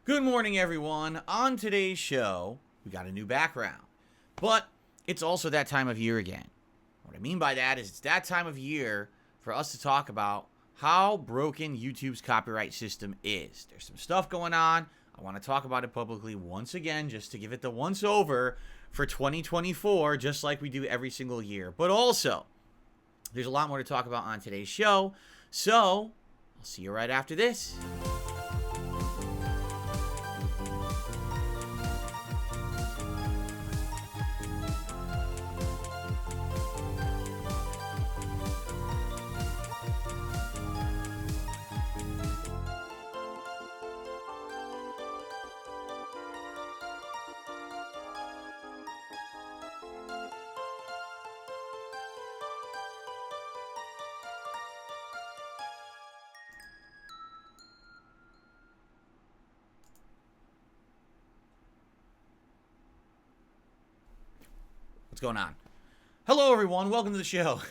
Good morning, everyone. On today's show, we got a new background, but it's also that time of year again. What I mean by that is it's that time of year for us to talk about how broken YouTube's copyright system is. There's some stuff going on. I want to talk about it publicly once again, just to give it the once over for 2024, just like we do every single year. But also, there's a lot more to talk about on today's show, so I'll see you right after this. What's going on? Hello, everyone. Welcome to the show.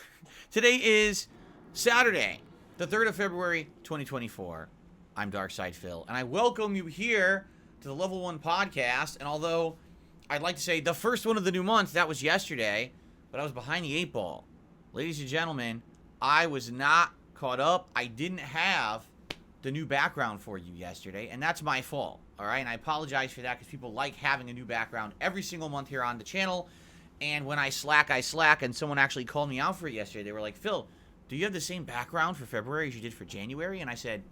Today is Saturday, the 3rd of February, 2024. I'm Darkside Phil, and I welcome you here to the Level 1 podcast. And although I'd like to say the first one of the new month, that was yesterday, but I was behind the 8 ball. Ladies and gentlemen, I was not caught up. I didn't have the new background for you yesterday, and that's my fault, all right? And I apologize for that because people like having a new background every single month here on the channel. And when I slack, and someone actually called me out for it yesterday. They were like, Phil, do you have the same background for February as you did for January? And I said,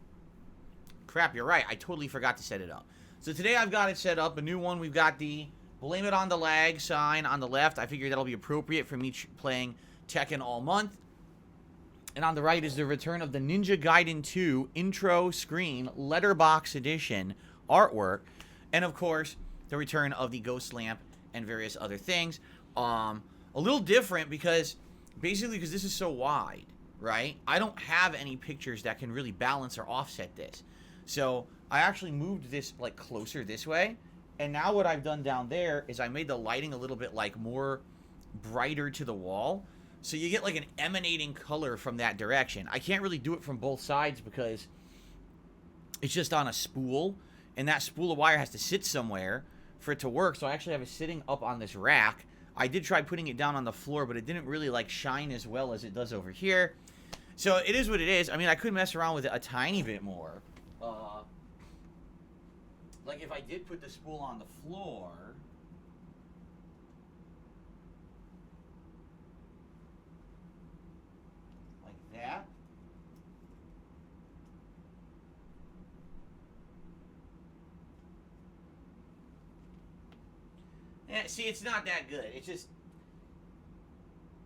crap, you're right. I totally forgot to set it up. So today I've got it set up, a new one. We've got the blame it on the lag sign on the left. I figured that'll be appropriate for me playing Tekken all month. And on the right is the return of the Ninja Gaiden 2 intro screen letterbox edition artwork. And of course, the return of the ghost lamp and various other things. A little different because this is so wide, right? I don't have any pictures that can really balance or offset this. So I actually moved this like closer this way. And now what I've done down there is I made the lighting a little bit like more brighter to the wall. So you get like an emanating color from that direction. I can't really do it from both sides because it's just on a spool. And that spool of wire has to sit somewhere for it to work. So I actually have it sitting up on this rack. I did try putting it down on the floor, but it didn't really like shine as well as it does over here. So it is what it is. I mean, I could mess around with it a tiny bit more. Like if I did put the spool on the floor, like that. Yeah, see, it's not that good. It's just,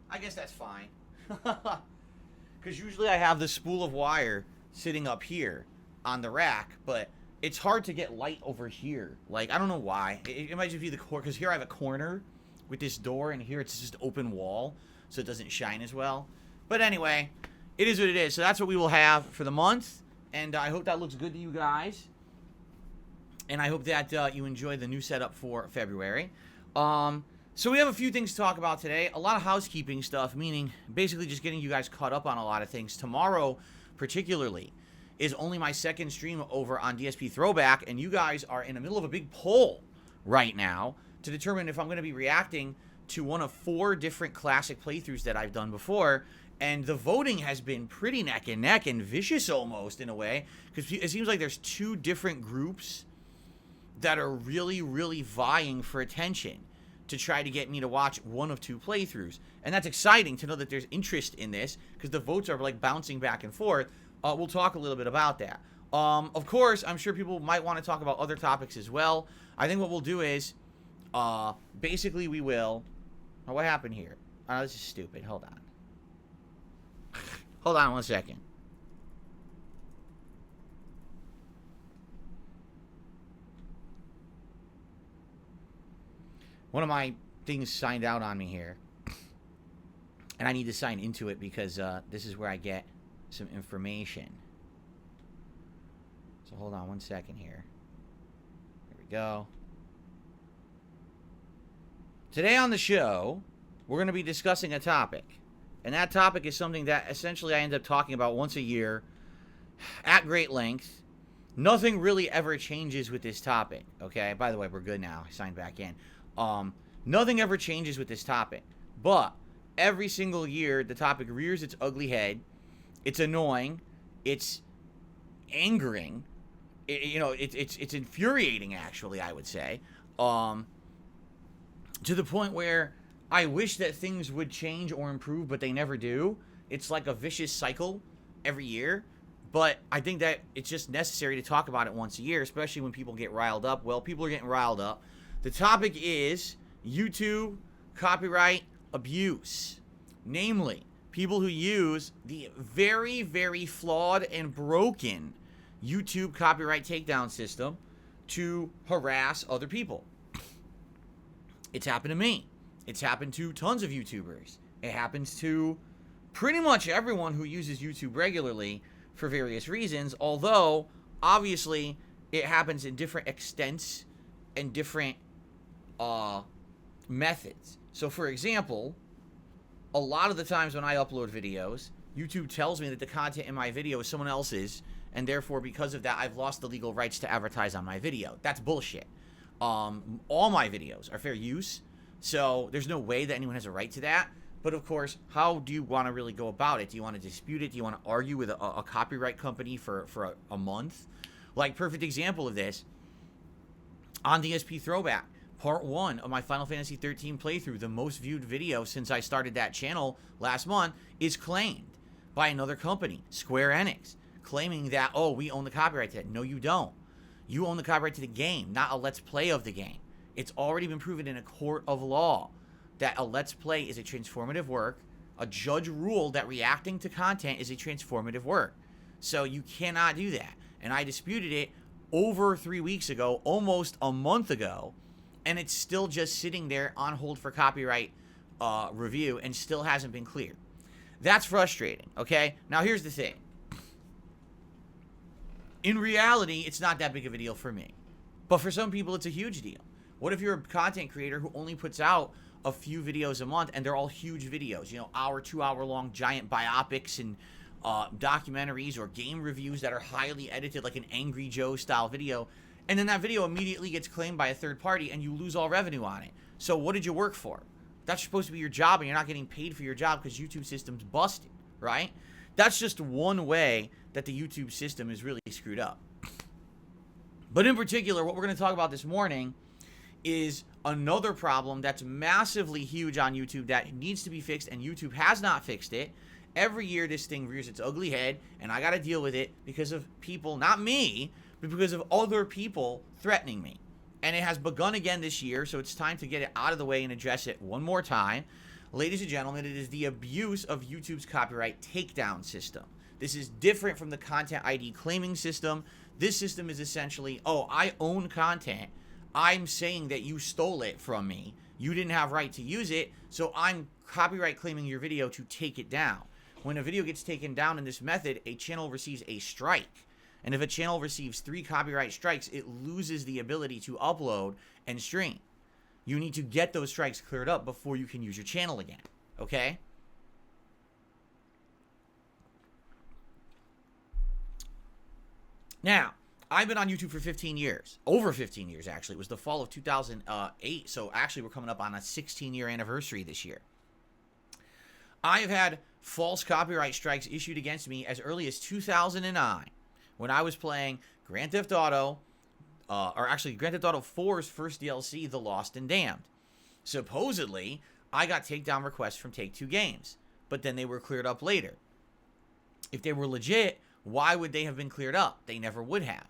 I guess that's fine. Because usually I have the spool of wire sitting up here on the rack, but it's hard to get light over here. Like, I don't know why. It might just be the core, because here I have a corner with this door, and here it's just open wall, so it doesn't shine as well. But anyway, it is what it is. So that's what we will have for the month, and I hope that looks good to you guys. And I hope that you enjoy the new setup for February. So we have a few things to talk about today. A lot of housekeeping stuff, meaning basically just getting you guys caught up on a lot of things. Tomorrow, particularly, is only my second stream over on DSP Throwback, and you guys are in the middle of a big poll right now to determine if I'm going to be reacting to one of 4 different classic playthroughs that I've done before. And the voting has been pretty neck and neck and vicious almost in a way, because it seems like there's 2 different groups that are really, really vying for attention to try to get me to watch one of 2 playthroughs. And that's exciting to know that there's interest in this, because the votes are like bouncing back and forth. We'll talk a little bit about that. Of course, I'm sure people might want to talk about other topics as well. I think what we'll do is, basically we will... Oh, what happened here? Oh, this is stupid. Hold on. Hold on 1 second. one of my things signed out on me here. And I need to sign into it because this is where I get some information. So hold on one second here. Here we go. Today on the show, we're going to be discussing a topic. And that topic is something that essentially I end up talking about once a year at great length. Nothing really ever changes with this topic, okay? By the way, we're good now. I signed back in. Nothing ever changes with this topic. But every single year, the topic rears its ugly head. It's annoying. It's angering. It's infuriating, actually, I would say. To the point where I wish that things would change or improve, but they never do. It's like a vicious cycle every year. But I think that it's just necessary to talk about it once a year, especially when people get riled up. Well, people are getting riled up. The topic is YouTube copyright abuse. Namely, people who use the very, very flawed and broken YouTube copyright takedown system to harass other people. It's happened to me. It's happened to tons of YouTubers. It happens to pretty much everyone who uses YouTube regularly for various reasons, although obviously it happens in different extents and different methods. So for example, a lot of the times when I upload videos, YouTube tells me that the content in my video is someone else's, and therefore because of that I've lost the legal rights to advertise on my video. That's bullshit. All my videos are fair use, so there's no way that anyone has a right to that. But of course, how do you want to really go about it? Do you want to dispute it? Do you want to argue with a copyright company for a month? Like, perfect example of this, on DSP Throwback, part 1 of my Final Fantasy 13 playthrough, the most viewed video since I started that channel last month, is claimed by another company, Square Enix, claiming that, oh, we own the copyright to it. No, you don't. You own the copyright to the game, not a let's play of the game. It's already been proven in a court of law that a let's play is a transformative work. A judge ruled that reacting to content is a transformative work. So you cannot do that. And I disputed it over 3 weeks ago, almost a month ago, and it's still just sitting there on hold for copyright review and still hasn't been cleared. That's frustrating, okay? Now here's the thing. In reality, it's not that big of a deal for me. But for some people, it's a huge deal. What if you're a content creator who only puts out a few videos a month, and they're all huge videos, you know, 2-hour long giant biopics and documentaries or game reviews that are highly edited, like an Angry Joe style video, and then that video immediately gets claimed by a third party and you lose all revenue on it. So what did you work for? That's supposed to be your job, and you're not getting paid for your job because YouTube system's busted, right? That's just one way that the YouTube system is really screwed up. But in particular, what we're going to talk about this morning is another problem that's massively huge on YouTube that needs to be fixed, and YouTube has not fixed it. Every year this thing rears its ugly head, and I got to deal with it because of people, not me, but because of other people threatening me. And it has begun again this year, so it's time to get it out of the way and address it one more time. Ladies and gentlemen, it is the abuse of YouTube's copyright takedown system. This is different from the content ID claiming system. This system is essentially, oh, I own content. I'm saying that you stole it from me. You didn't have right to use it, so I'm copyright claiming your video to take it down. When a video gets taken down in this method, a channel receives a strike. And if a channel receives 3 copyright strikes, it loses the ability to upload and stream. You need to get those strikes cleared up before you can use your channel again, okay? Now, I've been on YouTube for 15 years. Over 15 years, actually. It was the fall of 2008, so actually we're coming up on a 16-year anniversary this year. I have had false copyright strikes issued against me as early as 2009 when I was playing Grand Theft Auto, Grand Theft Auto 4's first DLC, The Lost and Damned. Supposedly, I got takedown requests from Take-Two Games, but then they were cleared up later. If they were legit, why would they have been cleared up? They never would have.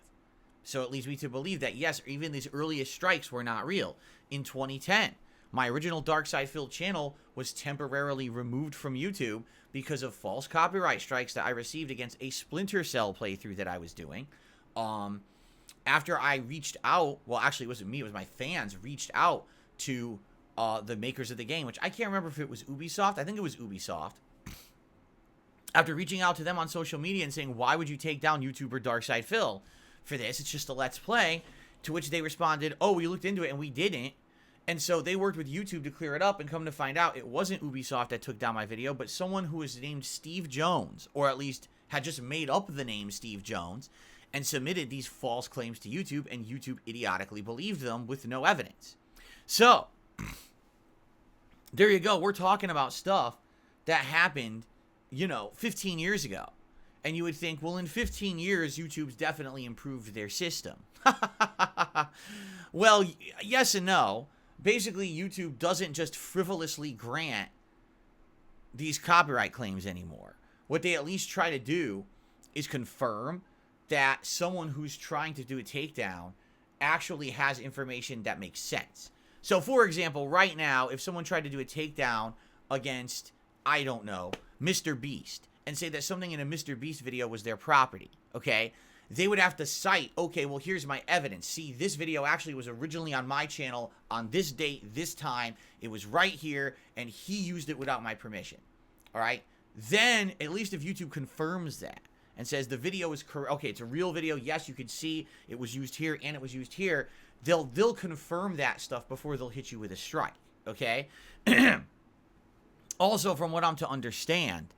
So it leads me to believe that, yes, even these earliest strikes were not real. In 2010, my original Dark Side Filled channel was temporarily removed from YouTube because of false copyright strikes that I received against a Splinter Cell playthrough that I was doing. After I reached out, well, actually, it wasn't me, it was my fans reached out to the makers of the game, which I can't remember if it was Ubisoft. I think it was Ubisoft. After reaching out to them on social media and saying, why would you take down YouTuber Darkside Phil for this? It's just a Let's Play. To which they responded, oh, we looked into it and we didn't. And so they worked with YouTube to clear it up, and come to find out it wasn't Ubisoft that took down my video, but someone who was named Steve Jones, or at least had just made up the name Steve Jones, and submitted these false claims to YouTube, and YouTube idiotically believed them with no evidence. So, there you go. We're talking about stuff that happened, 15 years ago. And you would think, well, in 15 years, YouTube's definitely improved their system. Well, yes and no. Basically, YouTube doesn't just frivolously grant these copyright claims anymore. What they at least try to do is confirm that someone who's trying to do a takedown actually has information that makes sense. So, for example, right now, if someone tried to do a takedown against, I don't know, Mr. Beast, and say that something in a Mr. Beast video was their property, okay? They would have to cite, okay, well, here's my evidence. See, this video actually was originally on my channel on this date, this time. It was right here, and he used it without my permission, all right? Then, at least if YouTube confirms that and says the video is correct, okay, it's a real video, yes, you could see it was used here and it was used here, they'll confirm that stuff before they'll hit you with a strike, okay? Also, from what I'm to understand,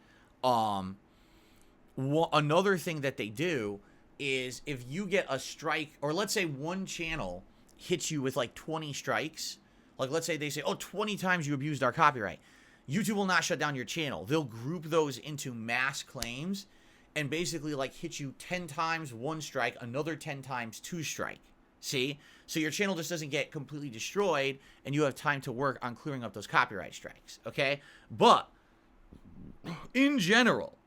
another thing that they do is if you get a strike, or let's say one channel hits you with like 20 strikes, like let's say they say, oh, 20 times you abused our copyright, YouTube will not shut down your channel. They'll group those into mass claims and basically like hit you 10 times one strike, another 10 times two strike. See? So your channel just doesn't get completely destroyed and you have time to work on clearing up those copyright strikes, okay? But in general,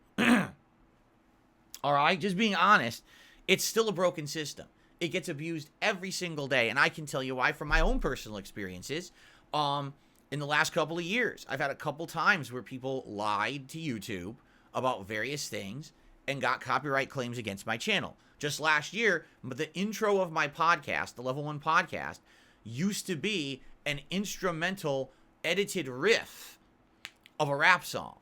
all right, just being honest, it's still a broken system. It gets abused every single day, and I can tell you why from my own personal experiences. In the last couple of years, I've had a couple times where people lied to YouTube about various things and got copyright claims against my channel. Just last year, the intro of my podcast, the Level 1 podcast, used to be an instrumental edited riff of a rap song.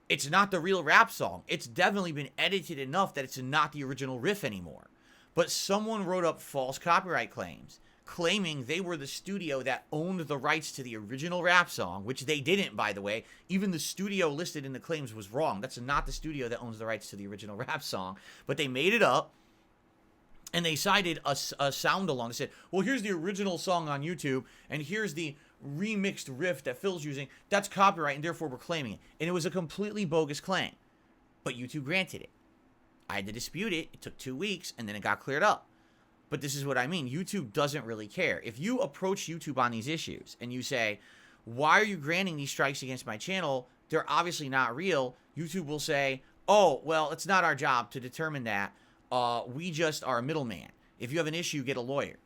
It's not the real rap song. It's definitely been edited enough that it's not the original riff anymore. But someone wrote up false copyright claims, claiming they were the studio that owned the rights to the original rap song, which they didn't, by the way. Even the studio listed in the claims was wrong. That's not the studio that owns the rights to the original rap song. But they made it up, and they cited a sound along. They said, well, here's the original song on YouTube, and here's the remixed riff that Phil's using. That's copyright, and therefore we're claiming it. And it was a completely bogus claim. But YouTube granted it. I had to dispute it. It took 2 weeks, and then it got cleared up. But this is what I mean. YouTube doesn't really care. If you approach YouTube on these issues, and you say, why are you granting these strikes against my channel? They're obviously not real. YouTube will say, oh, well, it's not our job to determine that. We just are a middleman. If you have an issue, get a lawyer.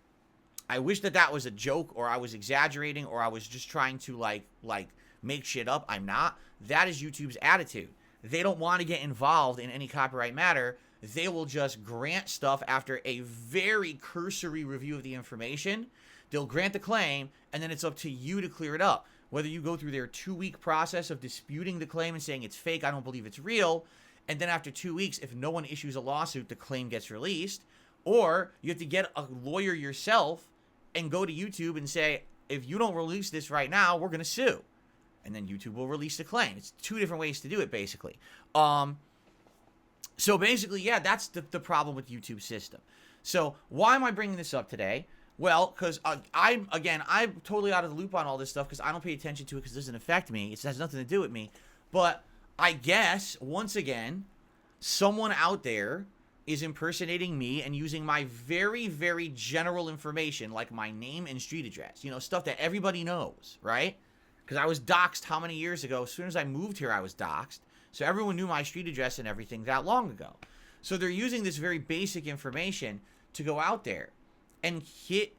I wish that was a joke, or I was exaggerating, or I was just trying to like make shit up. I'm not. That is YouTube's attitude. They don't want to get involved in any copyright matter. They will just grant stuff after a very cursory review of the information. They'll grant the claim, and then it's up to you to clear it up. Whether you go through their 2-week process of disputing the claim and saying it's fake, I don't believe it's real, and then after 2 weeks, if no one issues a lawsuit, the claim gets released, or you have to get a lawyer yourself and go to YouTube and say, if you don't release this right now, we're going to sue. And then YouTube will release the claim. It's 2 different ways to do it, basically. So basically, yeah, that's the problem with YouTube's system. So why am I bringing this up today? Well, because I'm totally out of the loop on all this stuff because I don't pay attention to it because it doesn't affect me. It has nothing to do with me. But I guess, once again, someone out there is impersonating me and using my very, very general information, like my name and street address. You know, stuff that everybody knows, right? Because I was doxxed how many years ago? As soon as I moved here, I was doxxed. So everyone knew my street address and everything that long ago. So they're using this very basic information to go out there and hit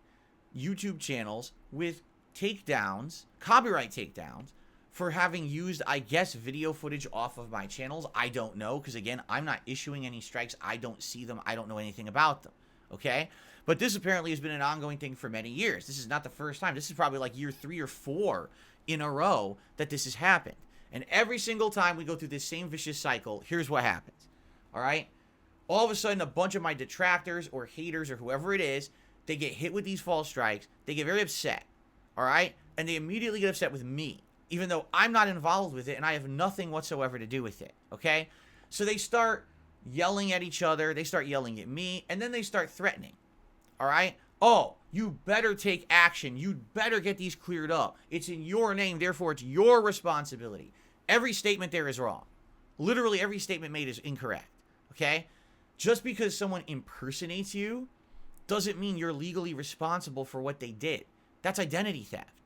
YouTube channels with takedowns, copyright takedowns, for having used, I guess, video footage off of my channels. I don't know, because again, I'm not issuing any strikes. I don't see them. I don't know anything about them. okay? But this apparently has been an ongoing thing for many years. This is not the first time. This is probably like year 3 or 4 in a row that this has happened. And every single time we go through this same vicious cycle, here's what happens, all right? All of a sudden, a bunch of my detractors or haters or whoever it is, they get hit with these false strikes. They get very upset, all right? And they immediately get upset with me, even though I'm not involved with it and I have nothing whatsoever to do with it, okay? So they start yelling at each other. They start yelling at me, and then they start threatening, all right? Oh, you better take action. You better get these cleared up. It's in your name, therefore it's your responsibility. Every statement there is wrong. Literally every statement made is incorrect, okay? Just because someone impersonates you doesn't mean you're legally responsible for what they did. That's identity theft.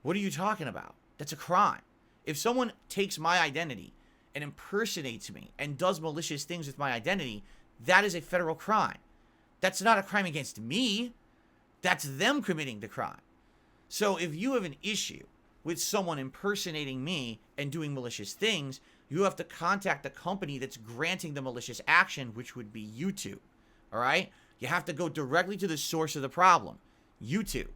What are you talking about? That's a crime. If someone takes my identity and impersonates me and does malicious things with my identity, that is a federal crime. That's not a crime against me. That's them committing the crime. So if you have an issue with someone impersonating me and doing malicious things, you have to contact the company that's granting the malicious action, which would be YouTube, all right? You have to go directly to the source of the problem, YouTube,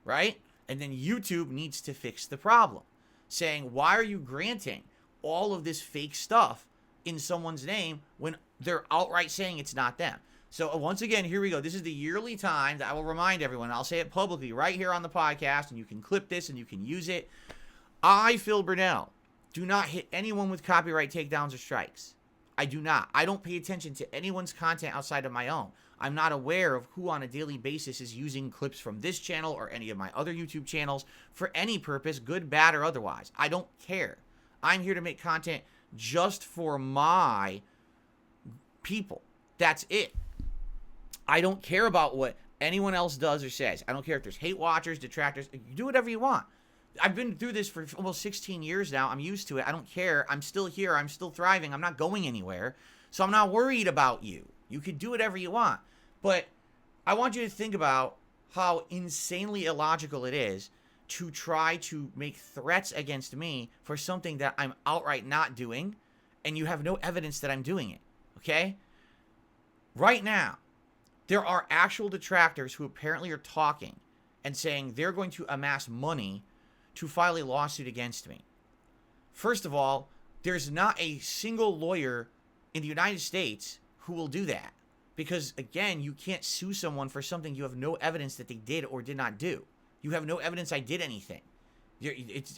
right? And then YouTube needs to fix the problem, saying, why are you granting all of this fake stuff in someone's name when they're outright saying it's not them? So once again, here we go. This is the yearly time that I will remind everyone. I'll say it publicly right here on the podcast, and you can clip this and you can use it. I, Phil Burnell, do not hit anyone with copyright takedowns or strikes. I do not. I don't pay attention to anyone's content outside of my own. I'm not aware of who on a daily basis is using clips from this channel or any of my other YouTube channels for any purpose, good, bad, or otherwise. I don't care. I'm here to make content just for my people. That's it. I don't care about what anyone else does or says. I don't care if there's hate watchers, detractors. You do whatever you want. I've been through this for almost 16 years now. I'm used to it. I don't care. I'm still here. I'm still thriving. I'm not going anywhere. So I'm not worried about you. You can do whatever you want. But I want you to think about how insanely illogical it is to try to make threats against me for something that I'm outright not doing, and you have no evidence that I'm doing it, okay? Right now, there are actual detractors who apparently are talking and saying they're going to amass money to file a lawsuit against me. First of all, there's not a single lawyer in the United States who will do that. Because, again, you can't sue someone for something you have no evidence that they did or did not do. You have no evidence I did anything.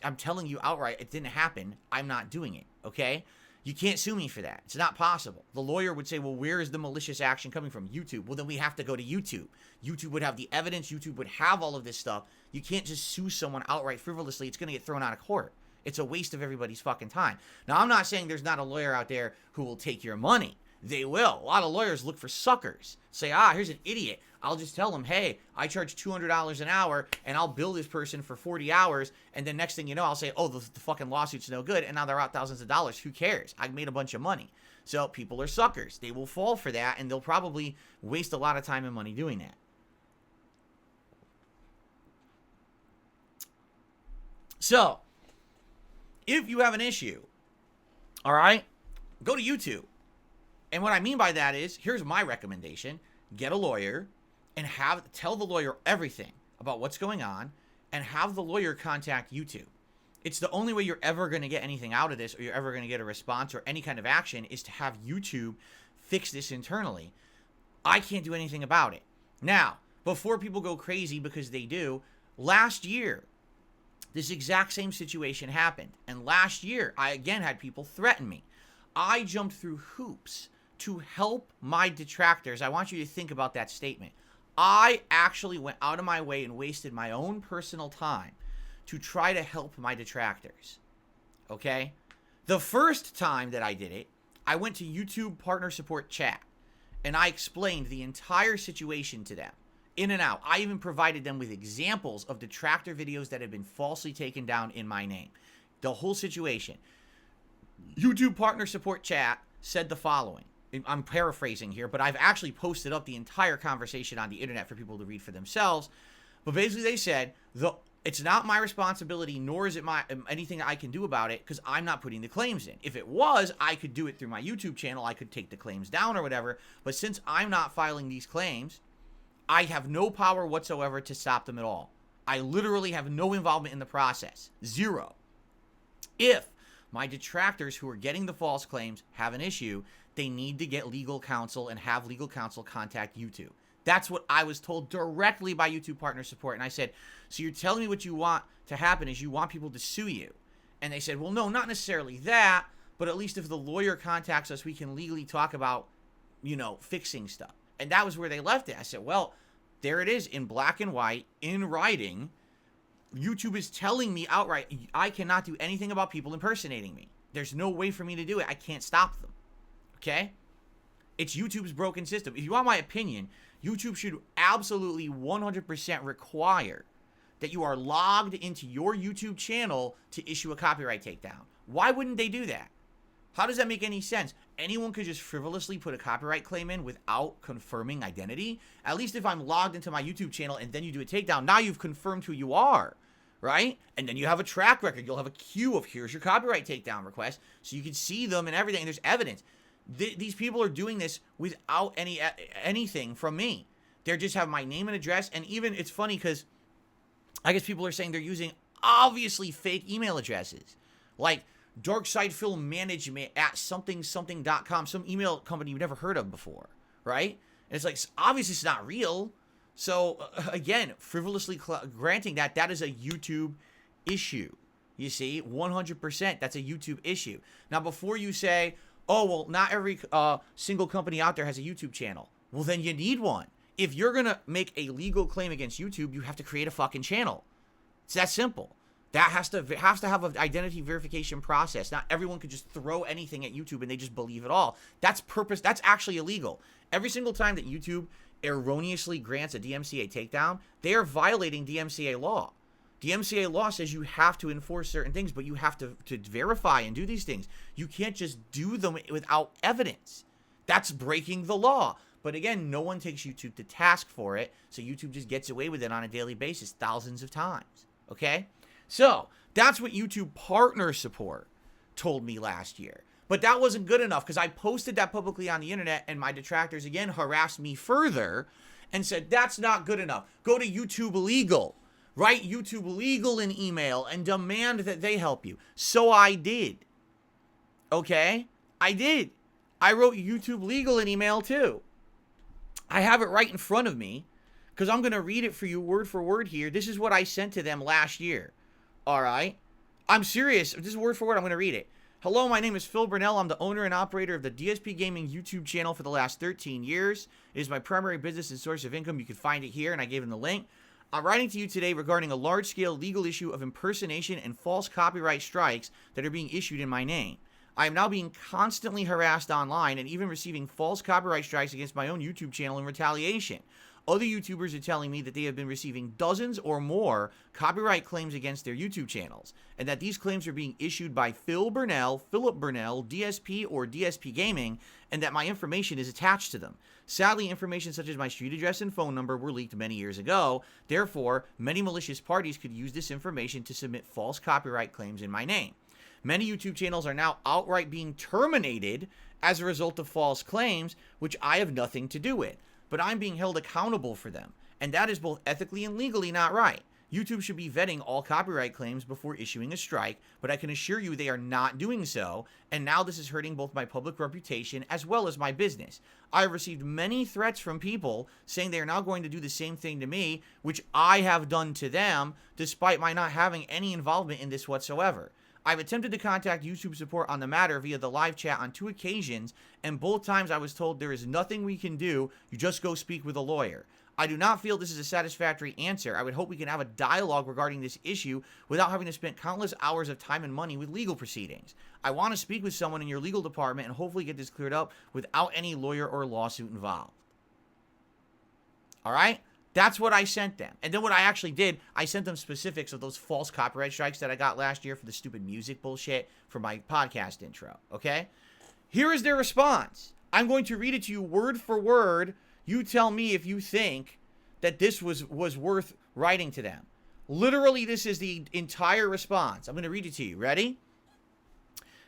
I'm telling you outright, it didn't happen. I'm not doing it, okay? You can't sue me for that. It's not possible. The lawyer would say, well, where is the malicious action coming from? YouTube. Well, then we have to go to YouTube. YouTube would have the evidence. YouTube would have all of this stuff. You can't just sue someone outright frivolously. It's going to get thrown out of court. It's a waste of everybody's fucking time. Now, I'm not saying there's not a lawyer out there who will take your money. They will. A lot of lawyers look for suckers. Say, here's an idiot. I'll just tell them, hey, I charge $200 an hour, and I'll bill this person for 40 hours, and then next thing you know, I'll say, oh, the fucking lawsuit's no good, and now they're out thousands of dollars. Who cares? I made a bunch of money. So people are suckers. They will fall for that, and they'll probably waste a lot of time and money doing that. So, if you have an issue, all right, go to YouTube. And what I mean by that is, here's my recommendation. Get a lawyer and tell the lawyer everything about what's going on and have the lawyer contact YouTube. It's the only way you're ever going to get anything out of this, or you're ever going to get a response or any kind of action, is to have YouTube fix this internally. I can't do anything about it. Now, before people go crazy because they do, last year, this exact same situation happened. And last year, I again had people threaten me. I jumped through hoops to help my detractors. I want you to think about that statement. I actually went out of my way and wasted my own personal time to try to help my detractors. Okay? The first time that I did it, I went to YouTube Partner Support Chat, and I explained the entire situation to them, in and out. I even provided them with examples of detractor videos that had been falsely taken down in my name. The whole situation. YouTube Partner Support Chat said the following. I'm paraphrasing here, but I've actually posted up the entire conversation on the internet for people to read for themselves. But basically they said, It's not my responsibility, nor is it anything I can do about it, because I'm not putting the claims in. If it was, I could do it through my YouTube channel. I could take the claims down or whatever. But since I'm not filing these claims, I have no power whatsoever to stop them at all. I literally have no involvement in the process. Zero. If my detractors who are getting the false claims have an issue, they need to get legal counsel and have legal counsel contact YouTube. That's what I was told directly by YouTube Partner Support. And I said, so you're telling me what you want to happen is you want people to sue you. And they said, well, no, not necessarily that, but at least if the lawyer contacts us, we can legally talk about, fixing stuff. And that was where they left it. I said, well, there it is in black and white, in writing. YouTube is telling me outright, I cannot do anything about people impersonating me. There's no way for me to do it. I can't stop them. Okay? It's YouTube's broken system. If you want my opinion, YouTube should absolutely 100% require that you are logged into your YouTube channel to issue a copyright takedown. Why wouldn't they do that? How does that make any sense? Anyone could just frivolously put a copyright claim in without confirming identity. At least if I'm logged into my YouTube channel and then you do a takedown, now you've confirmed who you are, right? And then you have a track record. You'll have a queue of here's your copyright takedown request, so you can see them and everything. And there's evidence. These people are doing this without anything from me. They just have my name and address. And even it's funny because I guess people are saying they're using obviously fake email addresses, like darksidefilmmanagement at something.com, some email company you've never heard of before, right? And it's like, obviously it's not real. So again, frivolously granting that is a YouTube issue. You see, 100%, that's a YouTube issue. Now, before you say, oh, well, not every single company out there has a YouTube channel. Well, then you need one. If you're going to make a legal claim against YouTube, you have to create a fucking channel. It's that simple. That has to have an identity verification process. Not everyone could just throw anything at YouTube and they just believe it all. That's actually illegal. Every single time that YouTube erroneously grants a DMCA takedown, they are violating DMCA law. DMCA law says you have to enforce certain things, but you have to verify and do these things. You can't just do them without evidence. That's breaking the law. But again, no one takes YouTube to task for it, so YouTube just gets away with it on a daily basis thousands of times, okay? So that's what YouTube Partner Support told me last year. But that wasn't good enough because I posted that publicly on the internet and my detractors again harassed me further and said, that's not good enough. Go to YouTube Legal. Write YouTube Legal an email and demand that they help you. So I did. Okay? I did. I wrote YouTube Legal an email too. I have it right in front of me because I'm going to read it for you word for word here. This is what I sent to them last year. All right? I'm serious. This is word for word. I'm going to read it. Hello, my name is Phil Burnell. I'm the owner and operator of the DSPGaming YouTube channel for the last 13 years. It is my primary business and source of income. You can find it here, and I gave them the link. I'm writing to you today regarding a large-scale legal issue of impersonation and false copyright strikes that are being issued in my name. I am now being constantly harassed online and even receiving false copyright strikes against my own YouTube channel in retaliation. Other YouTubers are telling me that they have been receiving dozens or more copyright claims against their YouTube channels, and that these claims are being issued by Philip Burnell, DSP, or DSPGaming, and that my information is attached to them. Sadly, information such as my street address and phone number were leaked many years ago. Therefore, many malicious parties could use this information to submit false copyright claims in my name. Many YouTube channels are now outright being terminated as a result of false claims, which I have nothing to do with. But I'm being held accountable for them, and that is both ethically and legally not right. YouTube should be vetting all copyright claims before issuing a strike, but I can assure you they are not doing so, and now this is hurting both my public reputation as well as my business. I have received many threats from people saying they are now going to do the same thing to me, which I have done to them, despite my not having any involvement in this whatsoever. I've attempted to contact YouTube support on the matter via the live chat on 2 occasions, and both times I was told there is nothing we can do, you just go speak with a lawyer. I do not feel this is a satisfactory answer. I would hope we can have a dialogue regarding this issue without having to spend countless hours of time and money with legal proceedings. I want to speak with someone in your legal department and hopefully get this cleared up without any lawyer or lawsuit involved. All right? That's what I sent them. And then what I actually did, I sent them specifics of those false copyright strikes that I got last year for the stupid music bullshit for my podcast intro, okay? Here is their response. I'm going to read it to you word for word. You tell me if you think that this was worth writing to them. Literally, this is the entire response. I'm going to read it to you. Ready?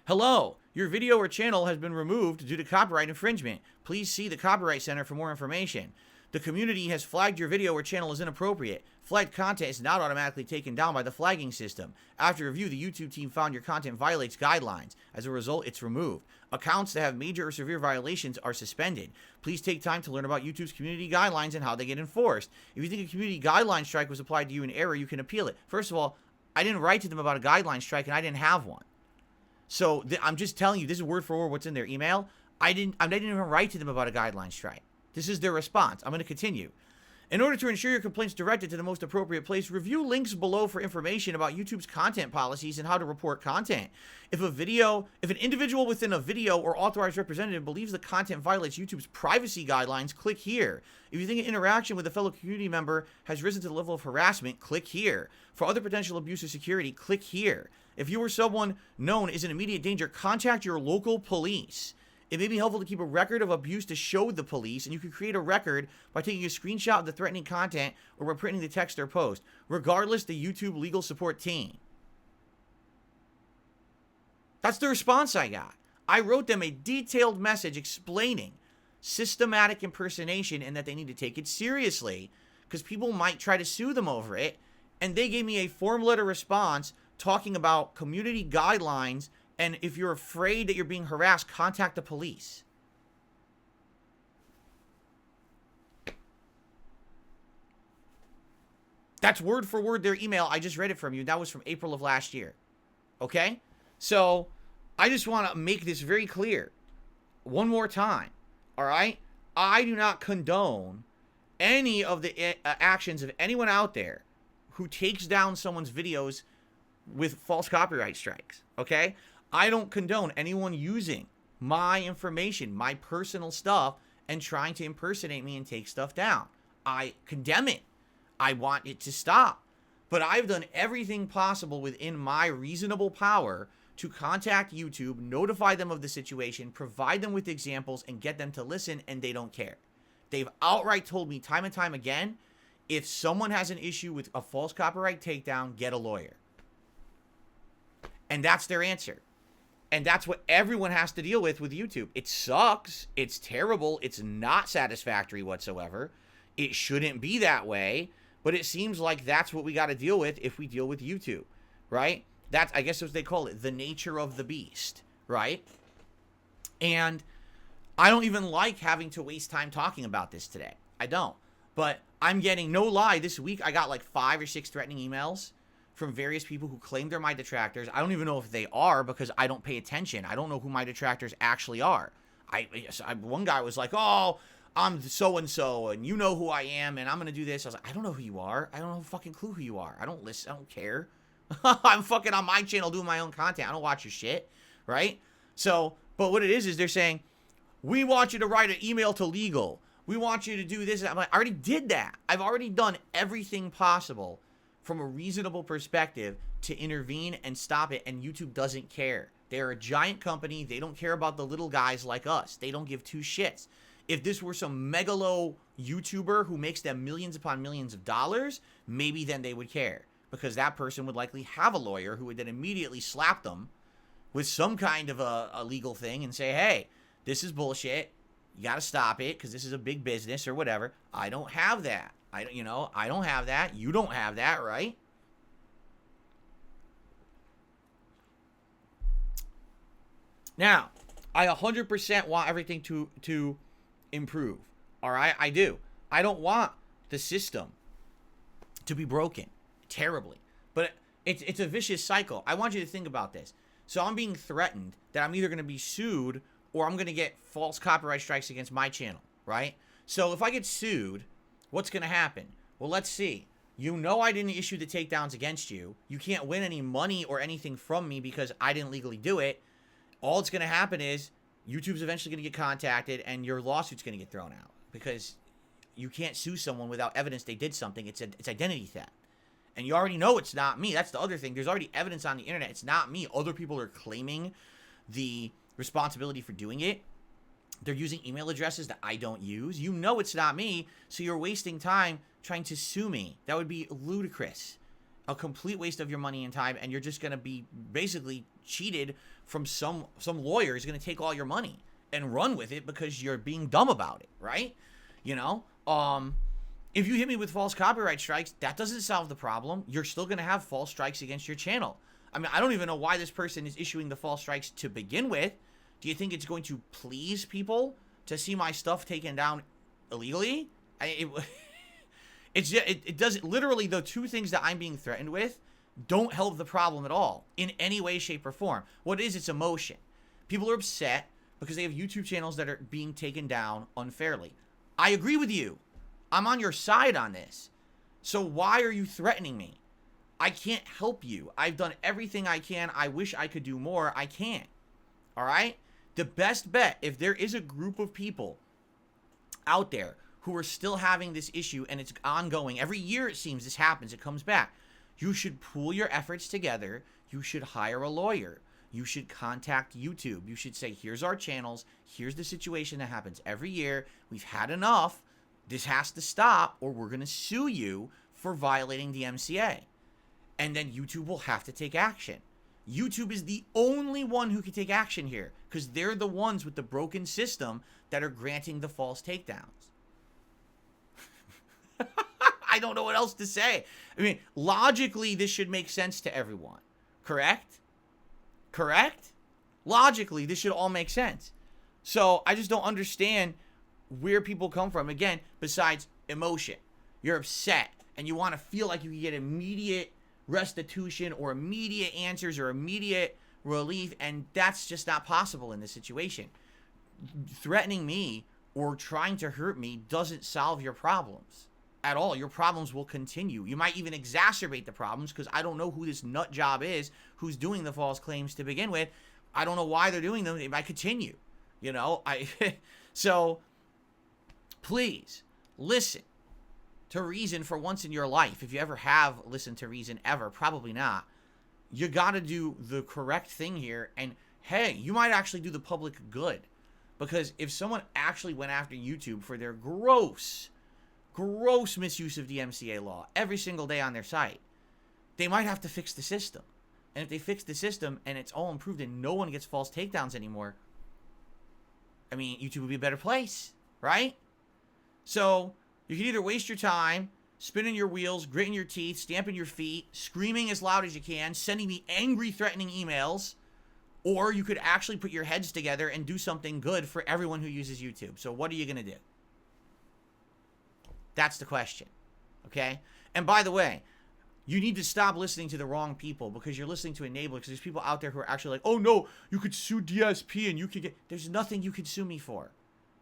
Hello, your video or channel has been removed due to copyright infringement. Please see the Copyright Center for more information. The community has flagged your video or channel as inappropriate. Flagged content is not automatically taken down by the flagging system. After review, the YouTube team found your content violates guidelines. As a result, it's removed. Accounts that have major or severe violations are suspended. Please take time to learn about YouTube's community guidelines and how they get enforced. If you think a community guideline strike was applied to you in error, you can appeal it. First of all, I didn't write to them about a guideline strike, and I didn't have one. So I'm just telling you, this is word for word what's in their email. I didn't even write to them about a guideline strike. This is their response. I'm going to continue. In order to ensure your complaints directed to the most appropriate place, review links below for information about YouTube's content policies and how to report content. If an individual within a video or authorized representative believes the content violates YouTube's privacy guidelines, click here. If you think an interaction with a fellow community member has risen to the level of harassment, click here. For other potential abuse of security, click here. If you or someone known is in immediate danger, contact your local police. It may be helpful to keep a record of abuse to show the police, and you can create a record by taking a screenshot of the threatening content or by printing the text or post. Regardless, the YouTube legal support team. That's the response I got. I wrote them a detailed message explaining systematic impersonation and that they need to take it seriously because people might try to sue them over it. And they gave me a form letter response talking about community guidelines. And if you're afraid that you're being harassed, contact the police. That's word for word their email. I just read it from you. That was from April of last year. Okay? So, I just want to make this very clear. One more time. All right? I do not condone any of the actions of anyone out there who takes down someone's videos with false copyright strikes. Okay? I don't condone anyone using my information, my personal stuff, and trying to impersonate me and take stuff down. I condemn it. I want it to stop. But I've done everything possible within my reasonable power to contact YouTube, notify them of the situation, provide them with examples, and get them to listen, and they don't care. They've outright told me time and time again, if someone has an issue with a false copyright takedown, get a lawyer. And that's their answer. And that's what everyone has to deal with YouTube. It sucks. It's terrible. It's not satisfactory whatsoever. It shouldn't be that way. But it seems like that's what we got to deal with if we deal with YouTube, right? That's, I guess, what they call it, the nature of the beast, right? And I don't even like having to waste time talking about this today. I don't. But I'm getting, no lie, this week I got like 5 or 6 threatening emails from various people who claim they're my detractors. I don't even know if they are because I don't pay attention. I don't know who my detractors actually are. One guy was like, oh, I'm so-and-so, and you know who I am, and I'm going to do this. I was like, I don't know who you are. I don't have a fucking clue who you are. I don't listen. I don't care. I'm fucking on my channel doing my own content. I don't watch your shit, right? So, but what it is they're saying, we want you to write an email to legal. We want you to do this. I'm like, I already did that. I've already done everything possible from a reasonable perspective to intervene and stop it, and YouTube doesn't care. They're a giant company. They don't care about the little guys like us. They don't give two shits. If this were some megalo YouTuber who makes them millions upon millions of dollars, maybe then they would care, because that person would likely have a lawyer who would then immediately slap them with some kind of a legal thing and say, hey, this is bullshit. You got to stop it because this is a big business or whatever. I don't have that. I don't have that. You don't have that, right? Now, I 100% want everything to improve. All right? I do. I don't want the system to be broken terribly. But it's a vicious cycle. I want you to think about this. So I'm being threatened that I'm either going to be sued or I'm going to get false copyright strikes against my channel, right? So if I get sued, what's going to happen? Well, let's see. You know I didn't issue the takedowns against you. You can't win any money or anything from me because I didn't legally do it. All that's going to happen is YouTube's eventually going to get contacted and your lawsuit's going to get thrown out because you can't sue someone without evidence they did something. It's identity theft. And you already know it's not me. That's the other thing. There's already evidence on the internet. It's not me. Other people are claiming the responsibility for doing it. They're using email addresses that I don't use. You know it's not me, so you're wasting time trying to sue me. That would be ludicrous. a complete waste of your money and time, and you're just going to be basically cheated from some lawyer is going to take all your money and run with it because you're being dumb about it, right? You know, if you hit me with false copyright strikes, that doesn't solve the problem. You're still going to have false strikes against your channel. I mean, I don't even know why this person is issuing the false strikes to begin with. Do you think it's going to please people to see my stuff taken down illegally? It doesn't, literally, the two things that I'm being threatened with don't help the problem at all in any way, shape, or form. What it is, it's emotion. People are upset because they have YouTube channels that are being taken down unfairly. I agree with you. I'm on your side on this. So why are you threatening me? I can't help you. I've done everything I can. I wish I could do more. I can't. All right? The best bet, if there is a group of people out there who are still having this issue and it's ongoing, every year it seems this happens, it comes back, you should pool your efforts together. You should hire a lawyer. You should contact YouTube. You should say, here's our channels. Here's the situation that happens every year. We've had enough. This has to stop, or we're going to sue you for violating the DMCA. And then YouTube will have to take action. YouTube is the only one who can take action here because they're the ones with the broken system that are granting the false takedowns. I don't know what else to say. I mean, logically, this should make sense to everyone. Correct? Correct? Logically, this should all make sense. So I just don't understand where people come from. Again, besides emotion. You're upset and you want to feel like you can get immediate restitution or immediate answers or immediate relief, and that's just not possible in this situation. Threatening me or trying to hurt me doesn't solve your problems at all. Your problems will continue. You might even exacerbate the problems because I don't know who this nut job is who's doing the false claims to begin with. I don't know why they're doing them. They might continue. You know, so please listen to reason for once in your life. If you ever have listened to reason ever, probably not. You got to do the correct thing here. And hey, you might actually do the public good. Because if someone actually went after YouTube for their gross misuse of DMCA law every single day on their site, they might have to fix the system. And if they fix the system and it's all improved and no one gets false takedowns anymore, I mean, YouTube would be a better place, right? So you can either waste your time spinning your wheels, gritting your teeth, stamping your feet, screaming as loud as you can, sending me angry, threatening emails, or you could actually put your heads together and do something good for everyone who uses YouTube. So what are you going to do? That's the question, okay? And by the way, you need to stop listening to the wrong people because you're listening to enablers, because there's people out there who are actually like, oh no, you could sue DSP and you could get... There's nothing you could sue me for.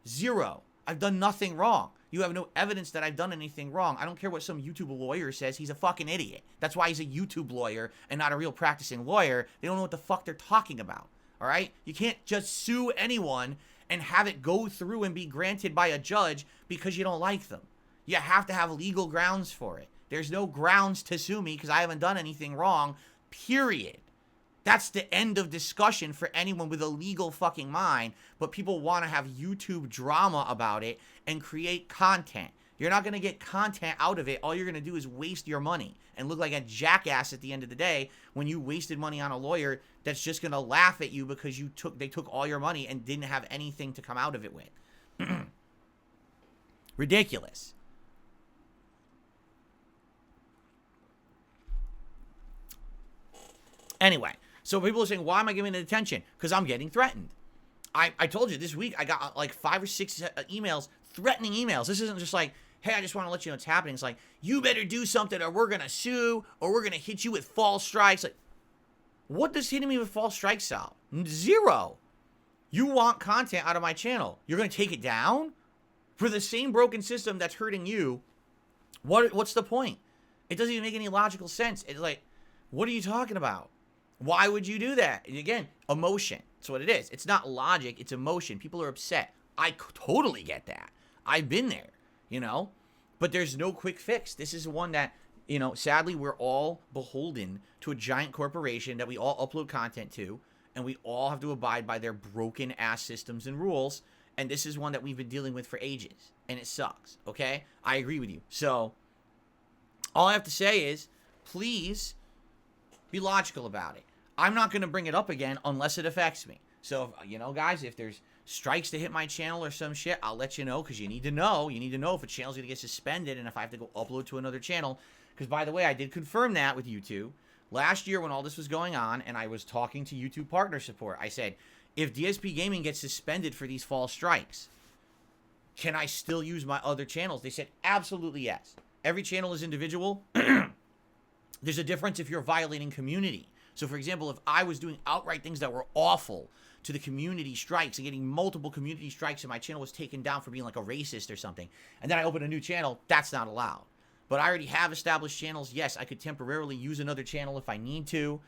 Zero. I've done nothing wrong. You have no evidence that I've done anything wrong. I don't care what some YouTube lawyer says. He's a fucking idiot. That's why he's a YouTube lawyer and not a real practicing lawyer. They don't know what the fuck they're talking about, all right? You can't just sue anyone and have it go through and be granted by a judge because you don't like them. You have to have legal grounds for it. There's no grounds to sue me because I haven't done anything wrong, period. That's the end of discussion for anyone with a legal fucking mind, but people want to have YouTube drama about it and create content. You're not going to get content out of it. All you're going to do is waste your money and look like a jackass at the end of the day when you wasted money on a lawyer that's just going to laugh at you because they took all your money and didn't have anything to come out of it with. Ridiculous. Anyway, so people are saying, why am I giving it attention? Because I'm getting threatened. I told you this week I got like 5 or 6 emails, threatening emails. This isn't just like, hey, I just want to let you know what's happening. It's like, you better do something or we're going to sue or we're going to hit you with false strikes. Like, what does hitting me with false strikes solve? Zero. You want content out of my channel. You're going to take it down? For the same broken system that's hurting you, what's the point? It doesn't even make any logical sense. It's like, what are you talking about? Why would you do that? And again, emotion. That's what it is. It's not logic. It's emotion. People are upset. I totally get that. I've been there, you know. But there's no quick fix. This is one that, you know, sadly, we're all beholden to a giant corporation that we all upload content to. And we all have to abide by their broken-ass systems and rules. And this is one that we've been dealing with for ages. And it sucks, okay? I agree with you. So, all I have to say is, please be logical about it. I'm not going to bring it up again unless it affects me. So, guys, if there's strikes to hit my channel or some shit, I'll let you know, because you need to know. You need to know if a channel's going to get suspended and if I have to go upload to another channel. Because, by the way, I did confirm that with YouTube. Last year when all this was going on and I was talking to YouTube partner support, I said, if DSPGaming gets suspended for these false strikes, can I still use my other channels? They said, absolutely yes. Every channel is individual. There's a difference if you're violating community. So, for example, if I was doing outright things that were awful to the community strikes and getting multiple community strikes and my channel was taken down for being like a racist or something, and then I open a new channel, that's not allowed. But I already have established channels. Yes, I could temporarily use another channel if I need to.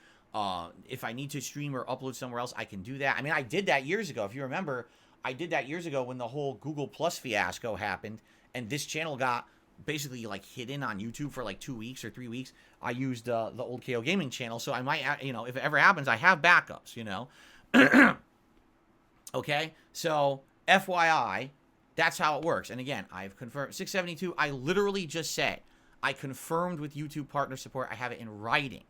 If I need to stream or upload somewhere else, I can do that. I mean, I did that years ago. If you remember, I did that years ago when the whole Google Plus fiasco happened, and this channel got basically like hidden on YouTube for like 2 weeks or 3 weeks. I used the old KO Gaming channel, so I might, if it ever happens, I have backups, Okay, so FYI, that's how it works. And again, I've confirmed 672. I literally just said I confirmed with YouTube partner support. I have it in writing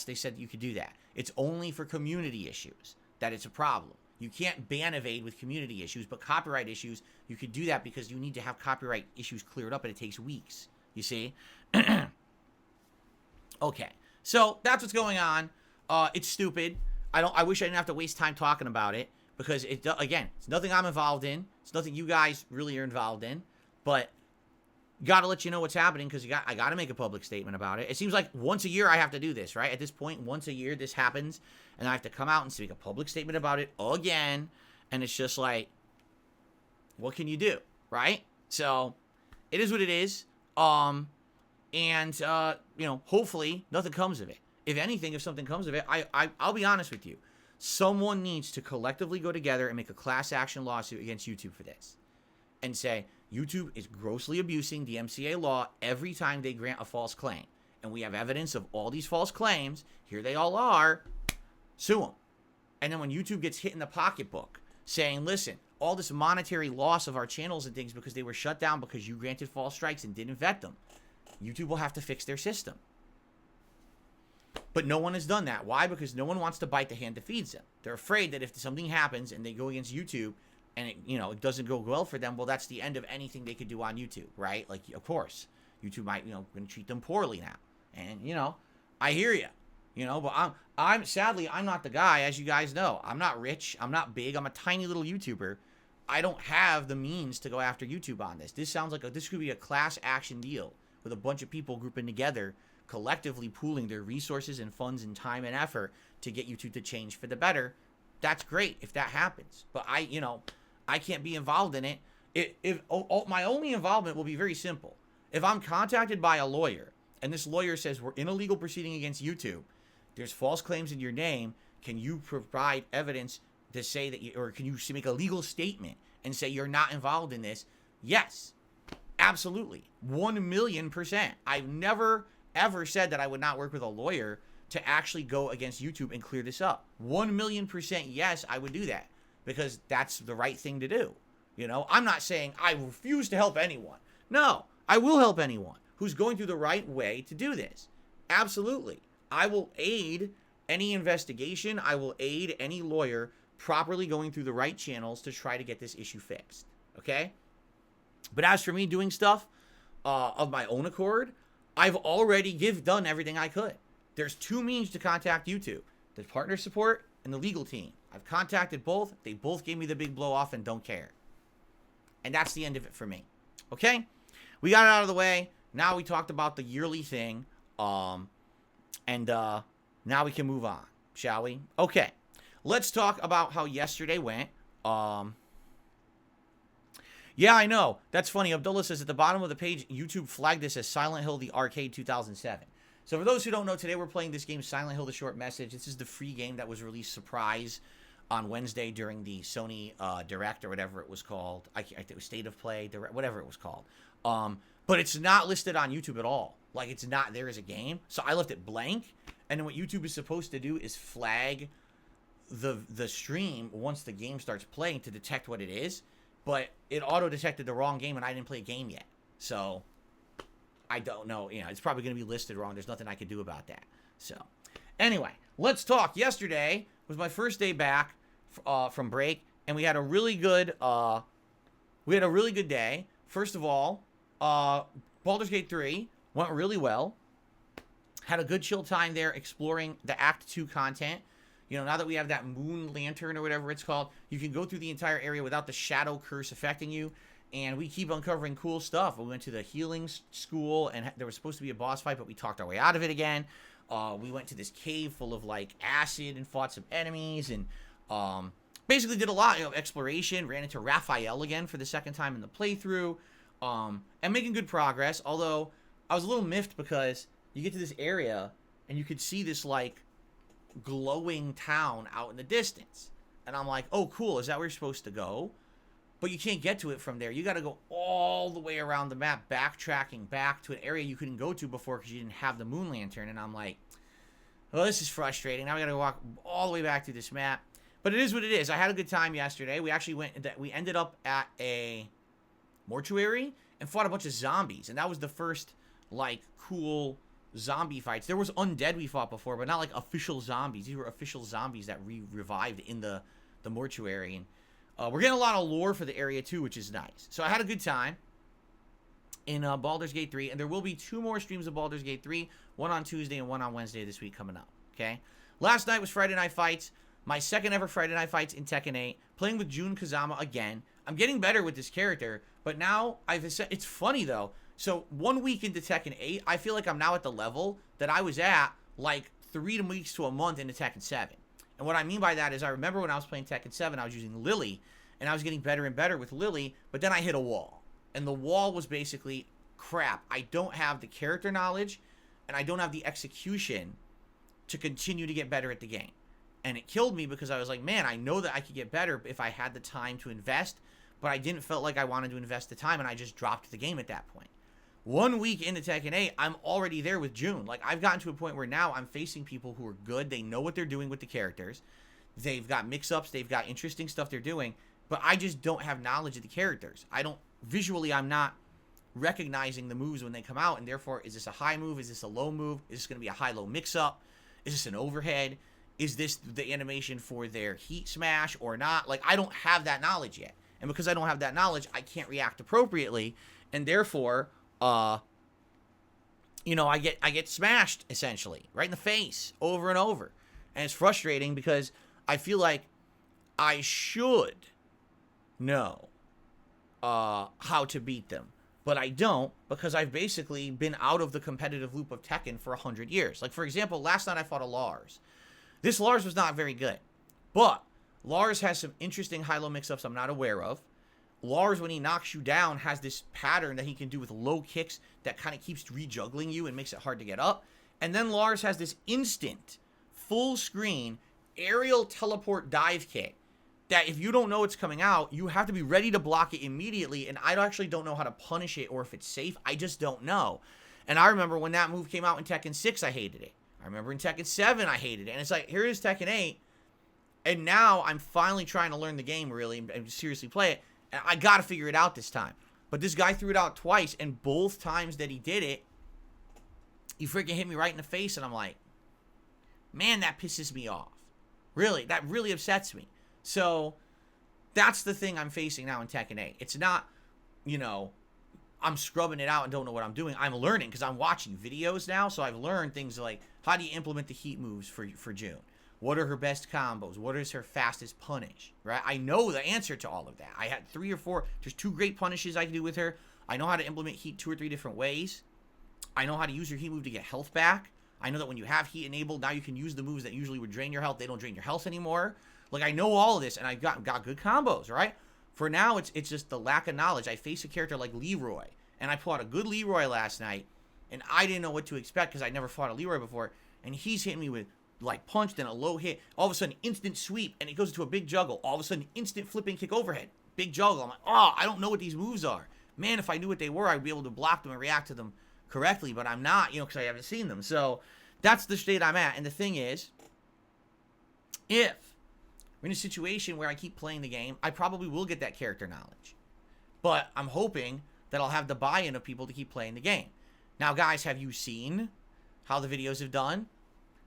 they said you could do that. It's only for community issues that it's a problem. You can't ban evade with community issues, but copyright issues, you could do that because you need to have copyright issues cleared up, and it takes weeks. You see? Okay, so that's what's going on. It's stupid. I wish I didn't have to waste time talking about it, because again, it's nothing I'm involved in. It's nothing you guys really are involved in, but got to let you know what's happening, because I got to make a public statement about it. It seems like once a year I have to do this, right? At this point, once a year this happens, and I have to come out and make a public statement about it again, and it's just like, what can you do, right? So, it is what it is, and, hopefully nothing comes of it. If anything, if something comes of it, I'll be honest with you. Someone needs to collectively go together and make a class action lawsuit against YouTube for this, and say, YouTube is grossly abusing DMCA law every time they grant a false claim. And we have evidence of all these false claims. Here they all are. Sue them. And then when YouTube gets hit in the pocketbook saying, listen, all this monetary loss of our channels and things because they were shut down because you granted false strikes and didn't vet them, YouTube will have to fix their system. But no one has done that. Why? Because no one wants to bite the hand that feeds them. They're afraid that if something happens and they go against YouTube, and it doesn't go well for them, well, that's the end of anything they could do on YouTube, right? Like, of course, YouTube might, going to treat them poorly now. And, I hear you, but I'm sadly, I'm not the guy, as you guys know. I'm not rich. I'm not big. I'm a tiny little YouTuber. I don't have the means to go after YouTube on this. This sounds like this could be a class action deal with a bunch of people grouping together, collectively pooling their resources and funds and time and effort to get YouTube to change for the better. That's great if that happens. But I can't be involved in it. My only involvement will be very simple. If I'm contacted by a lawyer, and this lawyer says we're in a legal proceeding against YouTube, there's false claims in your name, can you provide evidence to say that or can you make a legal statement and say you're not involved in this? Yes, absolutely, 1,000,000%. I've never ever said that I would not work with a lawyer to actually go against YouTube and clear this up. 1,000,000% yes, I would do that, because that's the right thing to do. I'm not saying I refuse to help anyone. No, I will help anyone who's going through the right way to do this. Absolutely. I will aid any investigation. I will aid any lawyer properly going through the right channels to try to get this issue fixed. Okay? But as for me doing stuff of my own accord, I've already done everything I could. There's two means to contact YouTube: the partner support and the legal team. I've contacted both. They both gave me the big blow off and don't care. And that's the end of it for me. Okay? We got it out of the way. Now we talked about the yearly thing. Now we can move on, shall we? Okay. Let's talk about how yesterday went. Yeah, I know. That's funny. Abdullah says at the bottom of the page, YouTube flagged this as Silent Hill the Arcade 2007. So for those who don't know, today we're playing this game, Silent Hill the Short Message. This is the free game that was released surprise on Wednesday during the Sony Direct or whatever it was called. I think it was State of Play, Direct, whatever it was called. But it's not listed on YouTube at all. Like, it's not there as a game. So I left it blank. And then what YouTube is supposed to do is flag the stream once the game starts playing to detect what it is. But it auto-detected the wrong game, and I didn't play a game yet. So I don't know. You know, it's probably going to be listed wrong. There's nothing I can do about that. So, anyway, let's talk. Yesterday was my first day back from break, and we had a really good day. First of all, Baldur's Gate 3 went really well. Had a good chill time there exploring the Act 2 content. You know, now that we have that moon lantern or whatever it's called, you can go through the entire area without the shadow curse affecting you. And we keep uncovering cool stuff. We went to the healing school, and there was supposed to be a boss fight, but we talked our way out of it again. We went to this cave full of, like, acid and fought some enemies, and basically did a lot of exploration. Ran into Raphael again for the second time in the playthrough, and making good progress. Although I was a little miffed because you get to this area, and you could see this, like, glowing town out in the distance. And I'm like, oh, cool, is that where you're supposed to go? But you can't get to it from there. You got to go all the way around the map, backtracking back to an area you couldn't go to before because you didn't have the moon lantern. And I'm like, well, this is frustrating. Now we got to walk all the way back through this map. But it is what it is. I had a good time yesterday. We actually we ended up at a mortuary and fought a bunch of zombies. And that was the first, like, cool zombie fights. There was undead we fought before, but not like official zombies. These were official zombies that revived in the mortuary. And we're getting a lot of lore for the area too, which is nice. So I had a good time in Baldur's Gate 3, and there will be 2 more streams of Baldur's Gate 3, one on Tuesday and one on Wednesday this week coming up, okay? Last night was Friday Night Fights, my second ever Friday Night Fights in Tekken 8, playing with Jun Kazama again. I'm getting better with this character, but now it's funny though. So 1 week into Tekken 8, I feel like I'm now at the level that I was at like 3 weeks to a month into Tekken 7. And what I mean by that is I remember when I was playing Tekken 7, I was using Lily, and I was getting better and better with Lily, but then I hit a wall. And the wall was basically, crap, I don't have the character knowledge, and I don't have the execution to continue to get better at the game. And it killed me because I was like, man, I know that I could get better if I had the time to invest, but I didn't feel like I wanted to invest the time, and I just dropped the game at that point. 1 week into Tekken 8, I'm already there with June. Like, I've gotten to a point where now I'm facing people who are good. They know what they're doing with the characters. They've got mix-ups. They've got interesting stuff they're doing. But I just don't have knowledge of the characters. Visually, I'm not recognizing the moves when they come out. And therefore, is this a high move? Is this a low move? Is this going to be a high-low mix-up? Is this an overhead? Is this the animation for their heat smash or not? Like, I don't have that knowledge yet. And because I don't have that knowledge, I can't react appropriately. And therefore, you know, I get smashed, essentially, right in the face, over and over. And it's frustrating because I feel like I should know how to beat them. But I don't, because I've basically been out of the competitive loop of Tekken for 100 years. Like, for example, last night I fought a Lars. This Lars was not very good. But Lars has some interesting high-low mix-ups I'm not aware of. Lars, when he knocks you down, has this pattern that he can do with low kicks that kind of keeps rejuggling you and makes it hard to get up. And then Lars has this instant, full-screen, aerial teleport dive kick that if you don't know it's coming out, you have to be ready to block it immediately. And I actually don't know how to punish it or if it's safe. I just don't know. And I remember when that move came out in Tekken 6, I hated it. I remember in Tekken 7, I hated it. And it's like, here it is Tekken 8. And now I'm finally trying to learn the game really and seriously play it. And I got to figure it out this time. But this guy threw it out twice, and both times that he did it, he freaking hit me right in the face, and I'm like, man, that pisses me off. Really, that really upsets me. So, that's the thing I'm facing now in Tekken 8. It's not, you know, I'm scrubbing it out and don't know what I'm doing. I'm learning because I'm watching videos now, so I've learned things like, how do you implement the heat moves for June? What are her best combos? What is her fastest punish? Right? I know the answer to all of that. I had 3 or 4. There's 2 great punishes I can do with her. I know how to implement heat 2 or 3 different ways. I know how to use your heat move to get health back. I know that when you have heat enabled, now you can use the moves that usually would drain your health. They don't drain your health anymore. Like, I know all of this, and I've got good combos, right? For now, it's just the lack of knowledge. I face a character like Leroy, and I fought a good Leroy last night, and I didn't know what to expect because I never fought a Leroy before, and he's hitting me with like punch, then a low hit, all of a sudden instant sweep, and it goes into a big juggle. All of a sudden instant flipping kick overhead, big juggle. I'm like, oh, I don't know what these moves are. Man, if I knew what they were, I'd be able to block them and react to them correctly, but I'm not, you know, because I haven't seen them. So that's the state I'm at. And the thing is, if we're in a situation where I keep playing the game, I probably will get that character knowledge. But I'm hoping that I'll have the buy-in of people to keep playing the game. Now, guys, have you seen how the videos have done?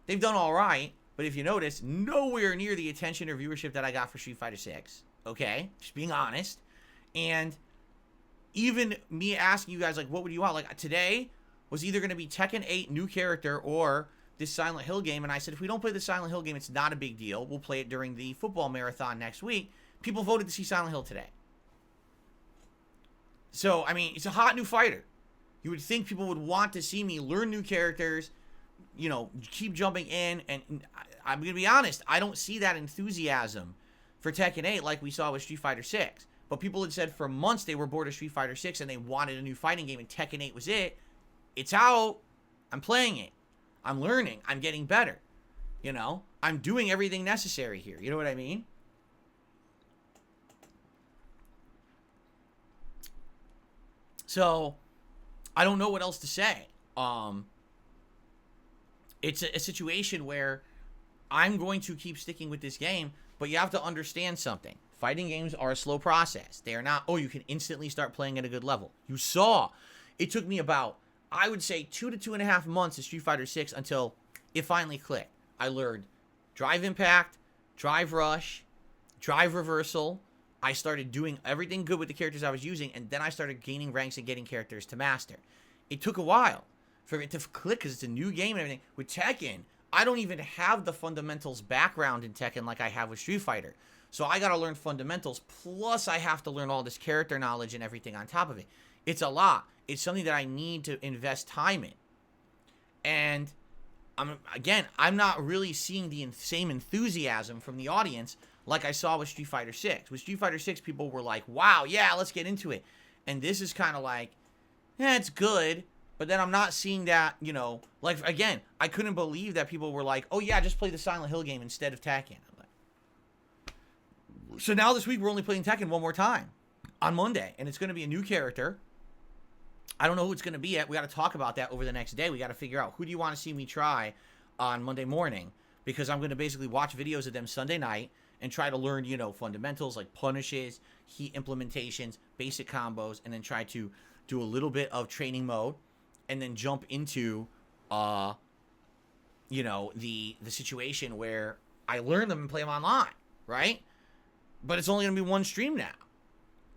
They've done all right, but if you notice, nowhere near the attention or viewership that I got for Street Fighter 6. Okay? Just being honest. And even me asking you guys, like, what would you want? Like, today was either going to be Tekken 8 new character or this Silent Hill game. And I said, if we don't play the Silent Hill game, it's not a big deal. We'll play it during the football marathon next week. People voted to see Silent Hill today. So, I mean, it's a hot new fighter. You would think people would want to see me learn new characters, you know, keep jumping in. And I'm going to be honest, I don't see that enthusiasm for Tekken 8 like we saw with Street Fighter 6. But people had said for months they were bored of Street Fighter 6 and they wanted a new fighting game, and Tekken 8 was it. It's out. I'm playing it. I'm learning. I'm getting better. You know? I'm doing everything necessary here. You know what I mean? So, I don't know what else to say. It's a situation where I'm going to keep sticking with this game, but you have to understand something. Fighting games are a slow process. They are not, oh, you can instantly start playing at a good level. You saw. It took me about, I would say, 2 to 2.5 months of Street Fighter 6 until it finally clicked. I learned drive impact, drive rush, drive reversal. I started doing everything good with the characters I was using, and then I started gaining ranks and getting characters to master. It took a while for it to click because it's a new game and everything. With Tekken, I don't even have the fundamentals background in Tekken like I have with Street Fighter. So I got to learn fundamentals, plus I have to learn all this character knowledge and everything on top of it. It's a lot. It's something that I need to invest time in. And I'm not really seeing the same enthusiasm from the audience like I saw with Street Fighter 6. With Street Fighter 6, people were like, wow, yeah, let's get into it. And this is kind of like, yeah, it's good. But then I'm not seeing that, you know, like, again, I couldn't believe that people were like, oh, yeah, just play the Silent Hill game instead of Tekken. So now this week we're only playing Tekken one more time on Monday, and it's going to be a new character. I don't know who it's going to be yet. We got to talk about that over the next day. We got to figure out who do you want to see me try on Monday morning, because I'm going to basically watch videos of them Sunday night and try to learn, you know, fundamentals like punishes, heat implementations, basic combos, and then try to do a little bit of training mode and then jump into, you know, the situation where I learn them and play them online, right? But it's only going to be one stream now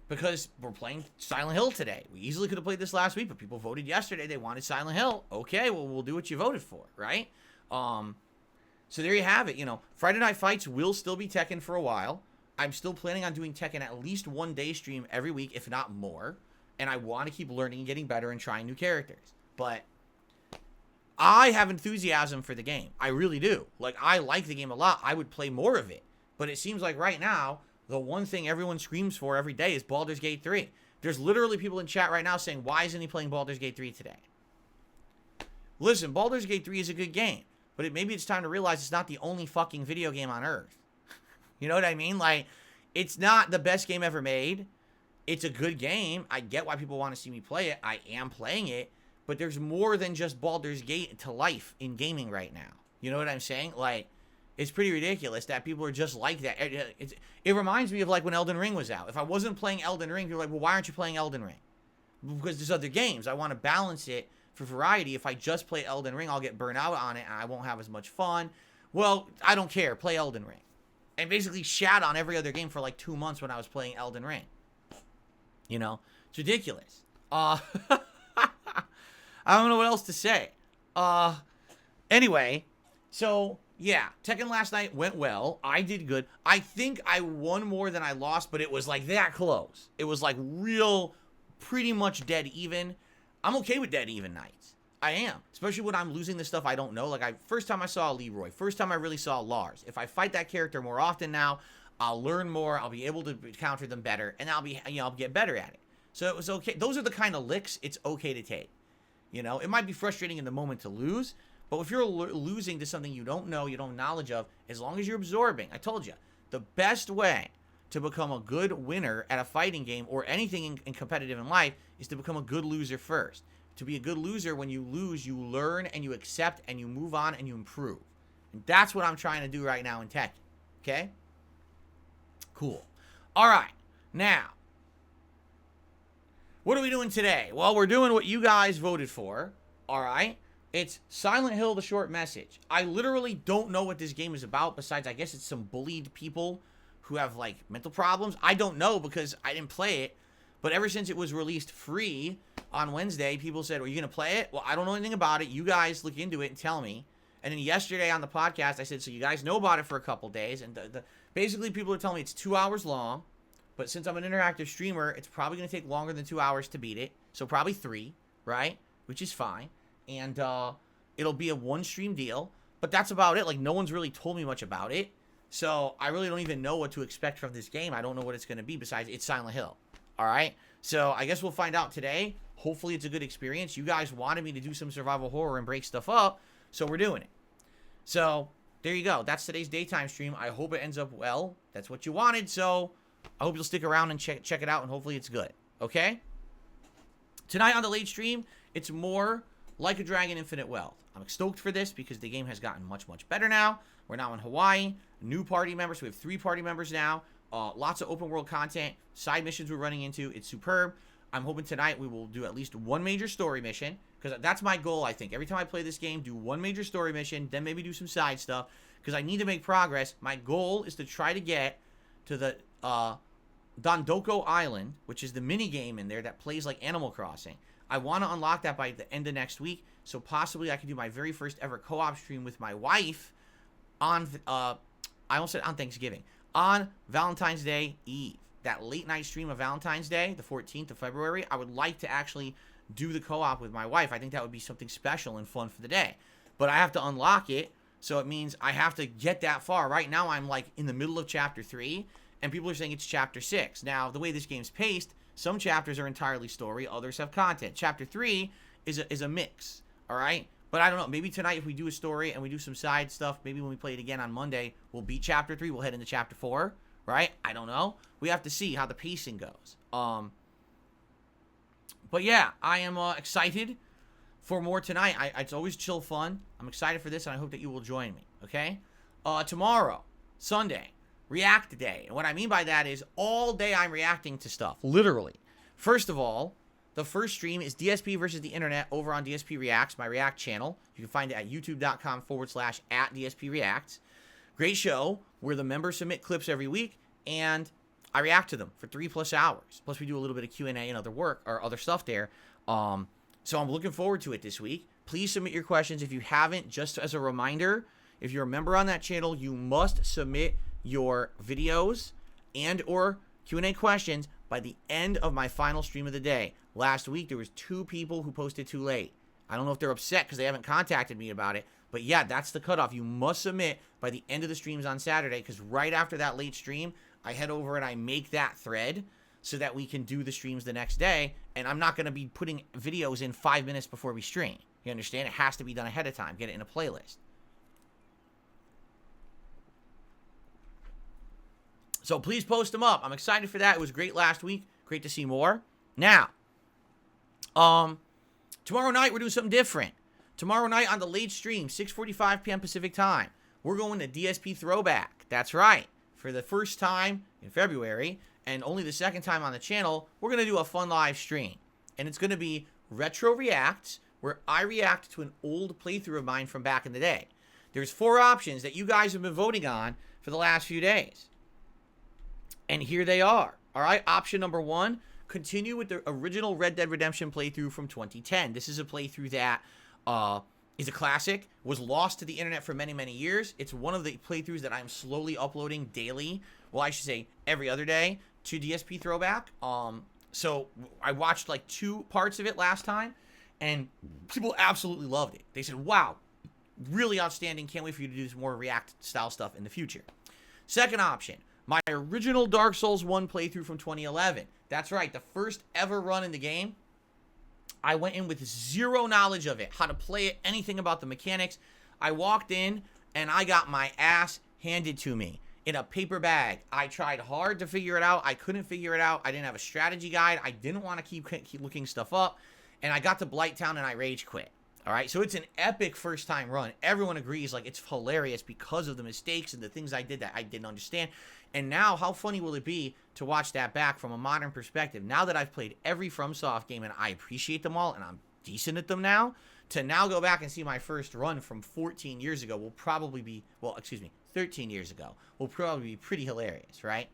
because we're playing Silent Hill today. We easily could have played this last week, but people voted yesterday. They wanted Silent Hill. Okay, well, we'll do what you voted for, right? So there you have it. You know, Friday Night Fights will still be Tekken for a while. I'm still planning on doing Tekken at least one day stream every week, if not more. And I want to keep learning and getting better and trying new characters. But I have enthusiasm for the game. I really do. Like, I like the game a lot. I would play more of it. But it seems like right now, the one thing everyone screams for every day is Baldur's Gate 3. There's literally people in chat right now saying, why isn't he playing Baldur's Gate 3 today? Listen, Baldur's Gate 3 is a good game. But maybe it's time to realize it's not the only fucking video game on Earth. You know what I mean? Like, it's not the best game ever made. It's a good game. I get why people want to see me play it. I am playing it. But there's more than just Baldur's Gate to life in gaming right now. You know what I'm saying? Like, it's pretty ridiculous that people are just like that. It reminds me of like when Elden Ring was out. If I wasn't playing Elden Ring, people are like, well, why aren't you playing Elden Ring? Because there's other games. I want to balance it for variety. If I just play Elden Ring, I'll get burnt out on it and I won't have as much fun. Well, I don't care. Play Elden Ring. And basically shat on every other game for like 2 months when I was playing Elden Ring. You know? It's ridiculous. I don't know what else to say. Anyway, so yeah, Tekken last night went well. I did good. I think I won more than I lost, but it was like that close. It was like real, pretty much dead even. I'm okay with dead even nights. I am. Especially when I'm losing the stuff I don't know. Like, first time I saw Leroy. First time I really saw Lars. If I fight that character more often now, I'll learn more. I'll be able to counter them better. And I'll get better at it. So it was okay. Those are the kind of licks it's okay to take. You know, it might be frustrating in the moment to lose. But if you're losing to something you don't know, you don't have knowledge of, as long as you're absorbing, I told you, the best way to become a good winner at a fighting game or anything in competitive in life is to become a good loser first. To be a good loser, when you lose, you learn and you accept and you move on and you improve. And that's what I'm trying to do right now in Tekken. Okay? Cool. All right. Now, what are we doing today? Well, we're doing what you guys voted for. All right? It's Silent Hill, the short message. I literally don't know what this game is about, besides I guess it's some bullied people who have, like, mental problems. I don't know because I didn't play it. But ever since it was released free on Wednesday, people said, are you going to play it? Well, I don't know anything about it. You guys look into it and tell me. And then yesterday on the podcast, I said, so you guys know about it for a couple days. And basically, people are telling me it's 2 hours long. But since I'm an interactive streamer, it's probably going to take longer than 2 hours to beat it. So probably 3, right? Which is fine. And it'll be a one-stream deal. But that's about it. Like, no one's really told me much about it. So I really don't even know what to expect from this game. I don't know what it's going to be besides it's Silent Hill. All right? So I guess we'll find out today. Hopefully it's a good experience. You guys wanted me to do some survival horror and break stuff up. So we're doing it. So there you go. That's today's daytime stream. I hope it ends up well. That's what you wanted. So I hope you'll stick around and check it out. And hopefully it's good. Okay? Tonight on the late stream, it's more Like a Dragon Infinite Wealth. I'm stoked for this because the game has gotten much, much better now. We're now in Hawaii. New party members. We have 3 party members now. Lots of open world content. Side missions we're running into. It's superb. I'm hoping tonight we will do at least one major story mission. Because that's my goal, I think. Every time I play this game, do one major story mission. Then maybe do some side stuff. Because I need to make progress. My goal is to try to get to the Dondoko Island. Which is the mini game in there that plays like Animal Crossing. I want to unlock that by the end of next week. So possibly I can do my very first ever co-op stream with my wife on, I almost said on Thanksgiving, on Valentine's Day Eve. That late night stream of Valentine's Day, the 14th of February, I would like to actually do the co-op with my wife. I think that would be something special and fun for the day. But I have to unlock it, so it means I have to get that far. Right now I'm like in the middle of chapter 3, and people are saying it's chapter 6. Now, the way this game's paced, some chapters are entirely story, others have content. Chapter 3 is a mix, all right? But I don't know. Maybe tonight if we do a story and we do some side stuff, maybe when we play it again on Monday, we'll beat chapter 3. We'll head into chapter 4, right? I don't know. We have to see how the pacing goes. But yeah, I am excited for more tonight. It's always chill fun. I'm excited for this, and I hope that you will join me, okay? Tomorrow, Sunday, React Day. And what I mean by that is all day I'm reacting to stuff, literally. First of all, the first stream is DSP versus the internet over on DSP Reacts, my React channel. You can find it at youtube.com/@DSP Reacts. Great show where the members submit clips every week, and I react to them for 3+ hours. Plus, we do a little bit of Q&A and other work or other stuff there. So I'm looking forward to it this week. Please submit your questions. If you haven't, just as a reminder, if you're a member on that channel, you must submit your videos and or Q&A questions by the end of my final stream of the day. Last week, there was 2 people who posted too late. I don't know if they're upset because they haven't contacted me about it. But yeah, that's the cutoff. You must submit by the end of the streams on Saturday, because right after that late stream, I head over and I make that thread so that we can do the streams the next day. And I'm not going to be putting videos in 5 minutes before we stream. You understand? It has to be done ahead of time. Get it in a playlist. So please post them up. I'm excited for that. It was great last week. Great to see more. Now, tomorrow night we're doing something different. Tomorrow night on the late stream, 6:45 p.m. Pacific time, we're going to DSP Throwback. That's right. For the first time in February, and only the second time on the channel, we're going to do a fun live stream. And it's going to be Retro Reacts, where I react to an old playthrough of mine from back in the day. There's 4 options that you guys have been voting on for the last few days. And here they are. All right, option number 1, continue with the original Red Dead Redemption playthrough from 2010. This is a playthrough that is a classic, was lost to the internet for many, many years. It's one of the playthroughs that I'm slowly uploading daily, well, I should say every other day, to DSP Throwback. So I watched like 2 parts of it last time, and people absolutely loved it. They said, wow, really outstanding. Can't wait for you to do this more React-style stuff in the future. Second option, my original Dark Souls 1 playthrough from 2011. That's right, the first ever run in the game. I went in with 0 knowledge of it, how to play it, anything about the mechanics. I walked in, and I got my ass handed to me in a paper bag. I tried hard to figure it out. I couldn't figure it out. I didn't have a strategy guide. I didn't want to keep looking stuff up. And I got to Blighttown, and I rage quit. All right, so it's an epic first-time run. Everyone agrees, like, it's hilarious because of the mistakes and the things I did that I didn't understand. And now, how funny will it be to watch that back from a modern perspective? Now that I've played every FromSoft game and I appreciate them all and I'm decent at them now, to now go back and see my first run from 14 years ago will probably be, well, excuse me, 13 years ago will probably be pretty hilarious, right?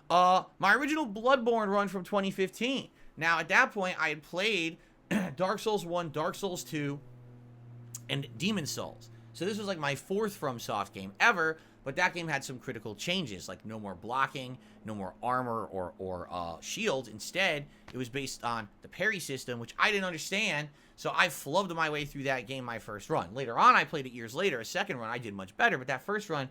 My original Bloodborne run from 2015. Now, at that point, I had played Dark Souls 1, Dark Souls 2, and Demon Souls. So this was like my fourth FromSoft game ever, but that game had some critical changes, like no more blocking, no more armor or shields. Instead, it was based on the parry system, which I didn't understand, so I flubbed my way through that game my first run. Later on, I played it years later. A second run, I did much better, but that first run,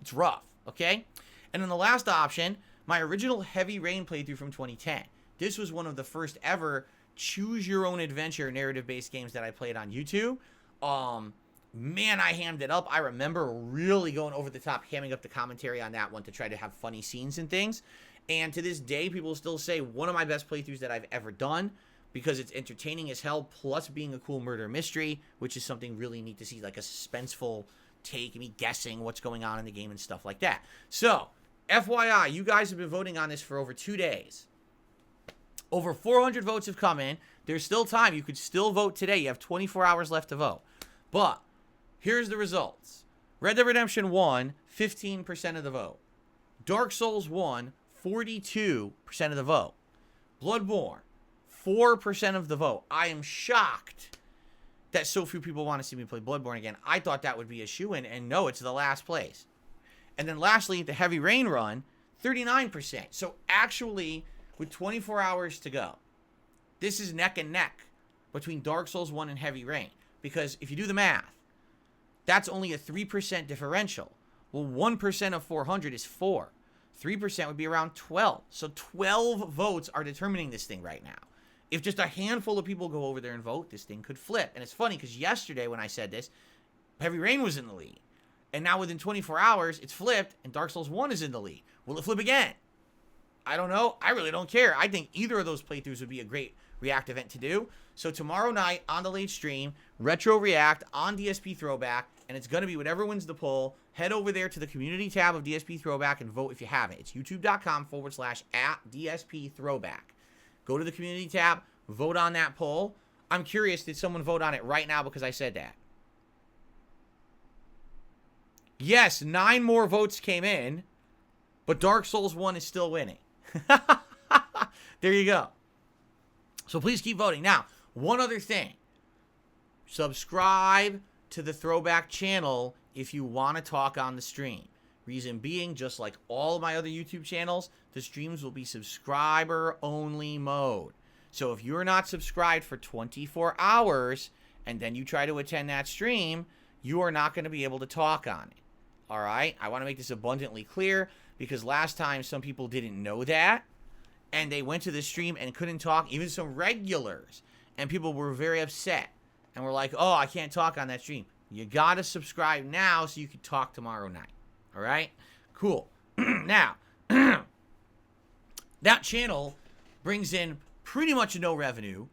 it's rough, okay? And then the last option, my original Heavy Rain playthrough from 2010. This was one of the first ever choose-your-own-adventure narrative-based games that I played on YouTube. Man, I hammed it up. I remember really going over the top, hamming up the commentary on that one to try to have funny scenes and things. And to this day, people still say one of my best playthroughs that I've ever done because it's entertaining as hell, plus being a cool murder mystery, which is something really neat to see, like a suspenseful take, me guessing what's going on in the game and stuff like that. So, FYI, you guys have been voting on this for over 2 days. Over 400 votes have come in. There's still time. You could still vote today. You have 24 hours left to vote. But here's the results. Red Dead Redemption 1, 15% of the vote. Dark Souls 1, 42% of the vote. Bloodborne, 4% of the vote. I am shocked that so few people want to see me play Bloodborne again. I thought that would be a shoo-in, and no, it's the last place. And then lastly, the Heavy Rain run, 39%. So actually, with 24 hours to go, this is neck and neck between Dark Souls 1 and Heavy Rain. Because if you do the math, that's only a 3% differential. Well, 1% of 400 is 4. 3% would be around 12. So 12 votes are determining this thing right now. If just a handful of people go over there and vote, this thing could flip. And it's funny because yesterday when I said this, Heavy Rain was in the lead. And now within 24 hours, it's flipped, and Dark Souls 1 is in the lead. Will it flip again? I don't know. I really don't care. I think either of those playthroughs would be a great React event to do. So tomorrow night on the late stream, Retro React on DSP Throwback, and it's going to be whatever wins the poll. Head over there to the community tab of DSP Throwback and vote if you haven't. It's youtube.com/@DSP Throwback. Go to the community tab, vote on that poll. I'm curious, did someone vote on it right now because I said that? Yes, 9 more votes came in, but Dark Souls 1 is still winning. There you go. So please keep voting. Now, one other thing. Subscribe to the Throwback channel if you want to talk on the stream. Reason being, just like all of my other YouTube channels, the streams will be subscriber-only mode. So if you're not subscribed for 24 hours and then you try to attend that stream, you are not going to be able to talk on it. All right? I want to make this abundantly clear because last time some people didn't know that and they went to the stream and couldn't talk, even some regulars, and people were very upset and were like, oh, I can't talk on that stream. You got to subscribe now so you can talk tomorrow night. All right? Cool. Now, that channel brings in pretty much no revenue.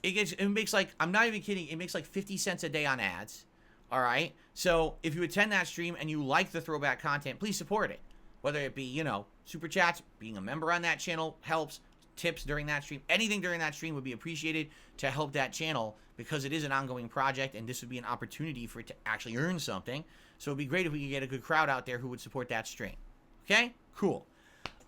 It makes like, I'm not even kidding, it makes like 50 cents a day on ads. All right? So if you attend that stream and you like the Throwback content, please support it. Whether it be, you know, super chats, being a member on that channel helps, tips during that stream, anything during that stream would be appreciated to help that channel because it is an ongoing project and this would be an opportunity for it to actually earn something. So it'd be great if we could get a good crowd out there who would support that stream. Okay? Cool.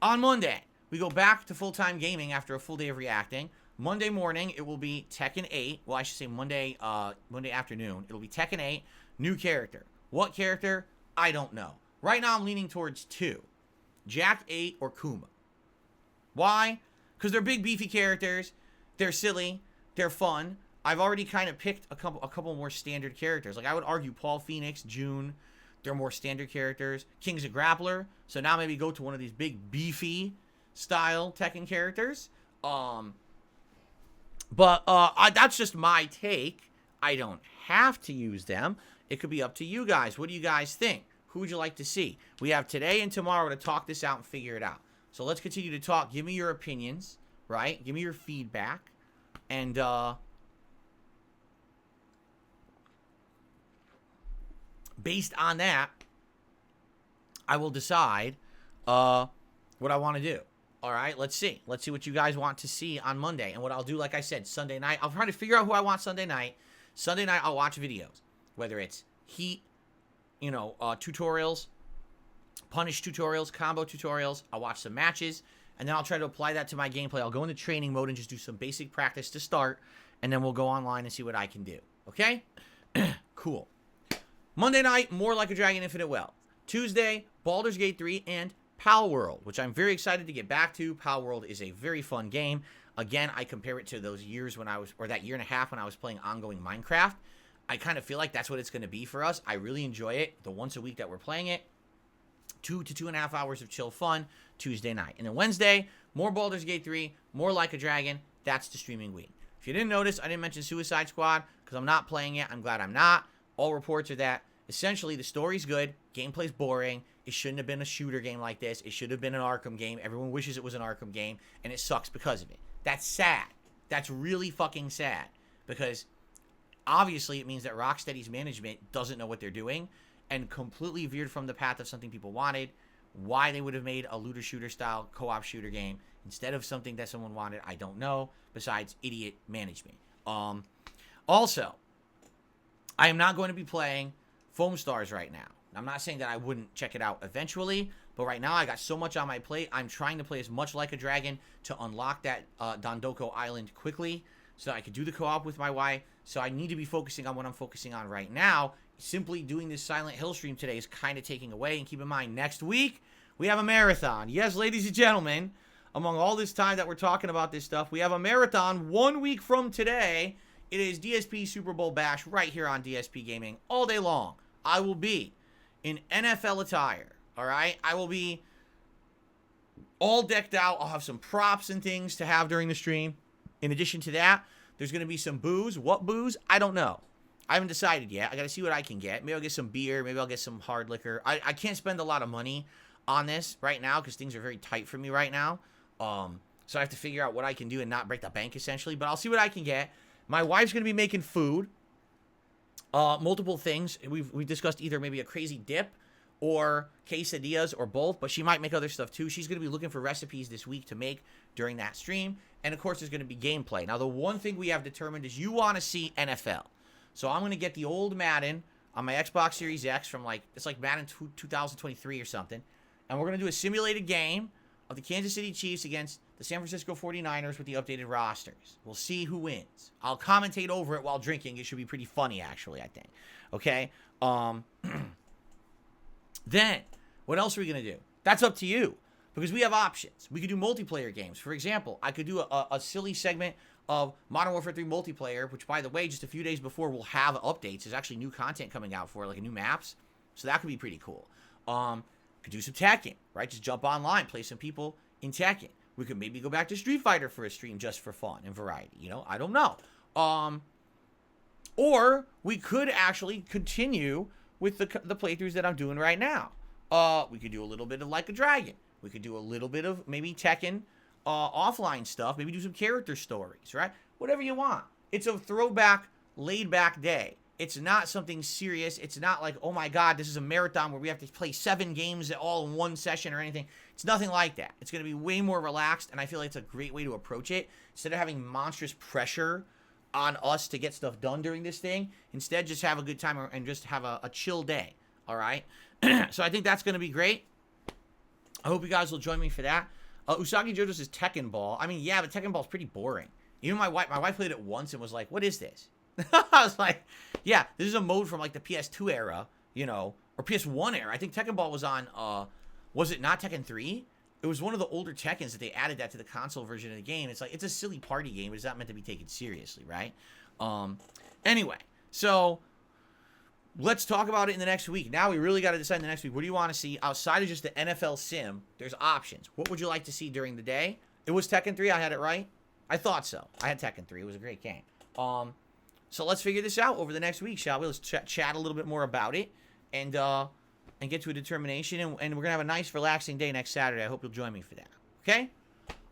On Monday, we go back to full-time gaming after a full day of reacting. Monday morning, it will be Tekken 8. Well, I should say Monday afternoon. It'll be Tekken 8, new character. What character? I don't know. Right now, I'm leaning towards 2. Jack 8 or Kuma. Why? Because they're big, beefy characters. They're silly. They're fun. I've already kind of picked a couple more standard characters. Like, I would argue Paul Phoenix, June, they're more standard characters. King's a grappler. So now maybe go to one of these big, beefy style Tekken characters. But that's just my take. I don't have to use them. It could be up to you guys. What do you guys think? Who would you like to see? We have today and tomorrow to talk this out and figure it out. So let's continue to talk. Give me your opinions, right? Give me your feedback. And, based on that, I will decide what I want to do. All right, let's see. Let's see what you guys want to see on Monday. And what I'll do, like I said, Sunday night, I'll try to figure out who I want Sunday night. Sunday night, I'll watch videos, whether it's Heat, tutorials, punish tutorials, combo tutorials. I'll watch some matches, and then I'll try to apply that to my gameplay. I'll go into training mode and just do some basic practice to start, and then we'll go online and see what I can do. Okay? Cool. Monday night, more Like a Dragon Infinite Wealth. Tuesday, Baldur's Gate 3 and Pal World, which I'm very excited to get back to. Pal World is a very fun game. Again, I compare it to those years when that year and a half when I was playing ongoing Minecraft. I kind of feel like that's what it's going to be for us. I really enjoy it. The once a week that we're playing it. 2 to 2.5 hours of chill fun Tuesday night. And then Wednesday, more Baldur's Gate 3, more Like a Dragon. That's the streaming week. If you didn't notice, I didn't mention Suicide Squad because I'm not playing it. I'm glad I'm not. All reports are that essentially the story's good, gameplay's boring. It shouldn't have been a shooter game like this. It should have been an Arkham game. Everyone wishes it was an Arkham game, and it sucks because of it. That's sad. That's really fucking sad because obviously it means that Rocksteady's management doesn't know what they're doing and completely veered from the path of something people wanted. Why they would have made a looter-shooter style co-op shooter game instead of something that someone wanted, I don't know, besides idiot management. Also, I am not going to be playing Foam Stars right now. I'm not saying that I wouldn't check it out eventually, but right now I got so much on my plate. I'm trying to play as much Like a Dragon to unlock that Dondoko Island quickly so I could do the co-op with my wife. So I need to be focusing on what I'm focusing on right now. Simply doing this Silent Hill stream today is kind of taking away. And keep in mind, next week, we have a marathon. Yes, ladies and gentlemen, among all this time that we're talking about this stuff, we have a marathon 1 week from today. It is DSP Super Bowl Bash right here on DSP Gaming all day long. I will be in NFL attire, all right? I will be all decked out. I'll have some props and things to have during the stream. In addition to that, there's going to be some booze. What booze? I don't know. I haven't decided yet. I got to see what I can get. Maybe I'll get some beer. Maybe I'll get some hard liquor. I can't spend a lot of money on this right now because things are very tight for me right now. So I have to figure out what I can do and not break the bank, essentially. But I'll see what I can get. My wife's going to be making food. Multiple things. We've discussed either maybe a crazy dip or quesadillas or both, but she might make other stuff too. She's going to be looking for recipes this week to make during that stream. And of course, there's going to be gameplay. Now, the one thing we have determined is you want to see NFL. So I'm going to get the old Madden on my Xbox Series X from it's like Madden 2023 or something. And we're going to do a simulated game of the Kansas City Chiefs against the San Francisco 49ers with the updated rosters. We'll see who wins. I'll commentate over it while drinking. It should be pretty funny, actually, I think. Okay? Then, what else are we going to do? That's up to you. Because we have options. We could do multiplayer games. For example, I could do a silly segment of Modern Warfare 3 multiplayer, which, by the way, just a few days before we'll have updates. There's actually new content coming out for it, like new maps. So that could be pretty cool. Could do some Tekken, right? Just jump online, play some people in Tekken. We could maybe go back to Street Fighter for a stream just for fun and variety. I don't know. Or we could actually continue with the playthroughs that I'm doing right now. We could do a little bit of Like a Dragon. We could do a little bit of maybe Tekken offline stuff. Maybe do some character stories, right? Whatever you want. It's a throwback, laid-back day. It's not something serious. It's not like, oh my God, this is a marathon where we have to play 7 games all in one session or anything. It's nothing like that. It's going to be way more relaxed, and I feel like it's a great way to approach it. Instead of having monstrous pressure on us to get stuff done during this thing, instead just have a good time and just have a chill day, all right? So I think that's going to be great. I hope you guys will join me for that. Usagi Jojo says Tekken Ball. I mean, yeah, but Tekken Ball is pretty boring. Even my wife played it once and was like, what is this? I was like, yeah, this is a mode from like the PS2 era, or PS1 era. I think Tekken Ball was on, was it not Tekken 3? It was one of the older Tekkens that they added that to the console version of the game. It's like, it's a silly party game, but it's not meant to be taken seriously, right? Anyway, so let's talk about it in the next week. Now we really got to decide in the next week. What do you want to see outside of just the NFL sim? There's options. What would you like to see during the day? It was Tekken 3. I had it right. I thought so. I had Tekken 3. It was a great game. So let's figure this out over the next week, shall we? Let's chat a little bit more about it and get to a determination. And we're going to have a nice, relaxing day next Saturday. I hope you'll join me for that. Okay?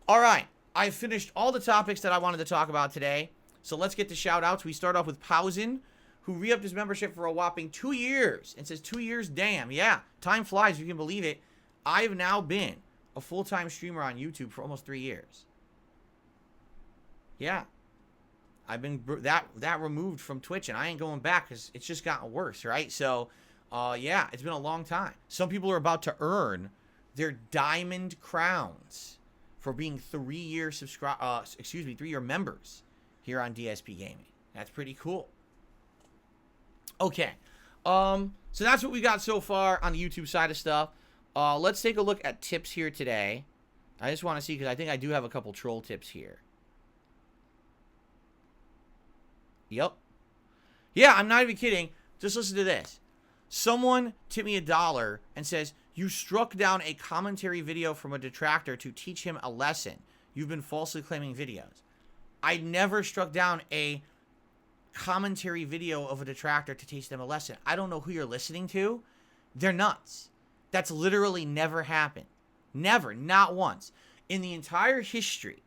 All right. I've finished all the topics that I wanted to talk about today. So let's get to shout-outs. We start off with Pausen, who re-upped his membership for a whopping 2 years. And says 2 years, damn. Yeah, time flies, if you can believe it. I've now been a full-time streamer on YouTube for almost 3 years. Yeah. I've been that removed from Twitch, and I ain't going back because it's just gotten worse, right? So, yeah, it's been a long time. Some people are about to earn their diamond crowns for being 3-year 3-year members here on DSP Gaming. That's pretty cool. Okay, so that's what we got so far on the YouTube side of stuff. Let's take a look at tips here today. I just want to see, because I think I do have a couple troll tips here. Yep. Yeah, I'm not even kidding. Just listen to this. Someone tipped me $1 and says, "You struck down a commentary video from a detractor to teach him a lesson. You've been falsely claiming videos." I never struck down a commentary video of a detractor to teach them a lesson. I don't know who you're listening to. They're nuts. That's literally never happened. Never. Not once. In the entire history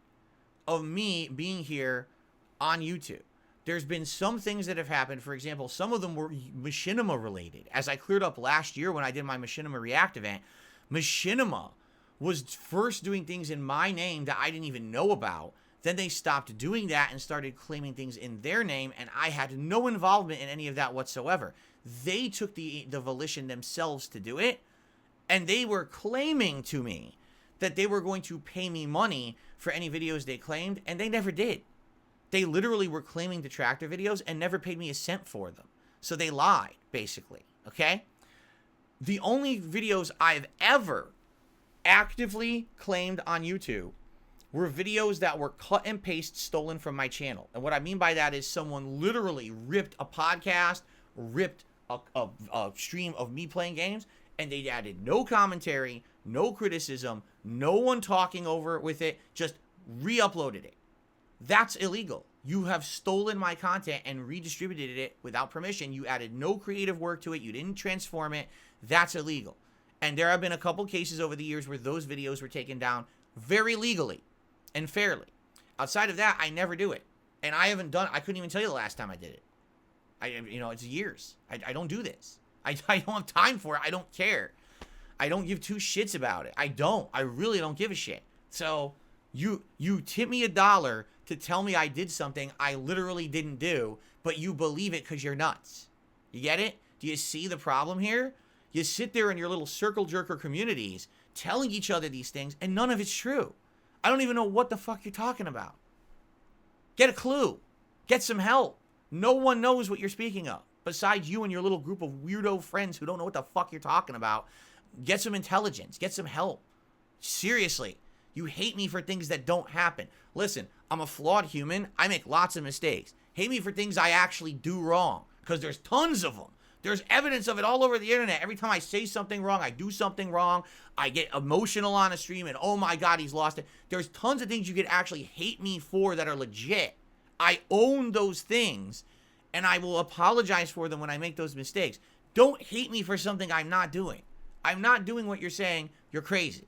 of me being here on YouTube, there's been some things that have happened. For example, some of them were Machinima related. As I cleared up last year when I did my Machinima React event, Machinima was first doing things in my name that I didn't even know about. Then they stopped doing that and started claiming things in their name, and I had no involvement in any of that whatsoever. They took the volition themselves to do it, and they were claiming to me that they were going to pay me money for any videos they claimed, and they never did. They literally were claiming detractor videos and never paid me a cent for them. So they lied, basically, okay? The only videos I've ever actively claimed on YouTube were videos that were cut and paste stolen from my channel. And what I mean by that is someone literally ripped a podcast, ripped a stream of me playing games, and they added no commentary, no criticism, no one talking over it with it, just re-uploaded it. That's illegal. You have stolen my content and redistributed it without permission. You added no creative work to it. You didn't transform it. That's illegal. And there have been a couple cases over the years where those videos were taken down very legally and fairly. Outside of that, I never do it. And I couldn't even tell you the last time I did it. It's years. I don't do this. I don't have time for it. I don't care. I don't give two shits about it. I really don't give a shit. So you tip me $1 to tell me I did something I literally didn't do, but you believe it because you're nuts. You get it? Do you see the problem here? You sit there in your little circle jerker communities telling each other these things, and none of it's true. I don't even know what the fuck you're talking about. Get a clue. Get some help. No one knows what you're speaking of besides you and your little group of weirdo friends who don't know what the fuck you're talking about. Get some intelligence. Get some help. Seriously. You hate me for things that don't happen. Listen, I'm a flawed human. I make lots of mistakes. Hate me for things I actually do wrong, because there's tons of them. There's evidence of it all over the internet. Every time I say something wrong, I do something wrong, I get emotional on a stream, and oh my God, he's lost it. There's tons of things you could actually hate me for that are legit. I own those things, and I will apologize for them when I make those mistakes. Don't hate me for something I'm not doing. I'm not doing what you're saying. You're crazy.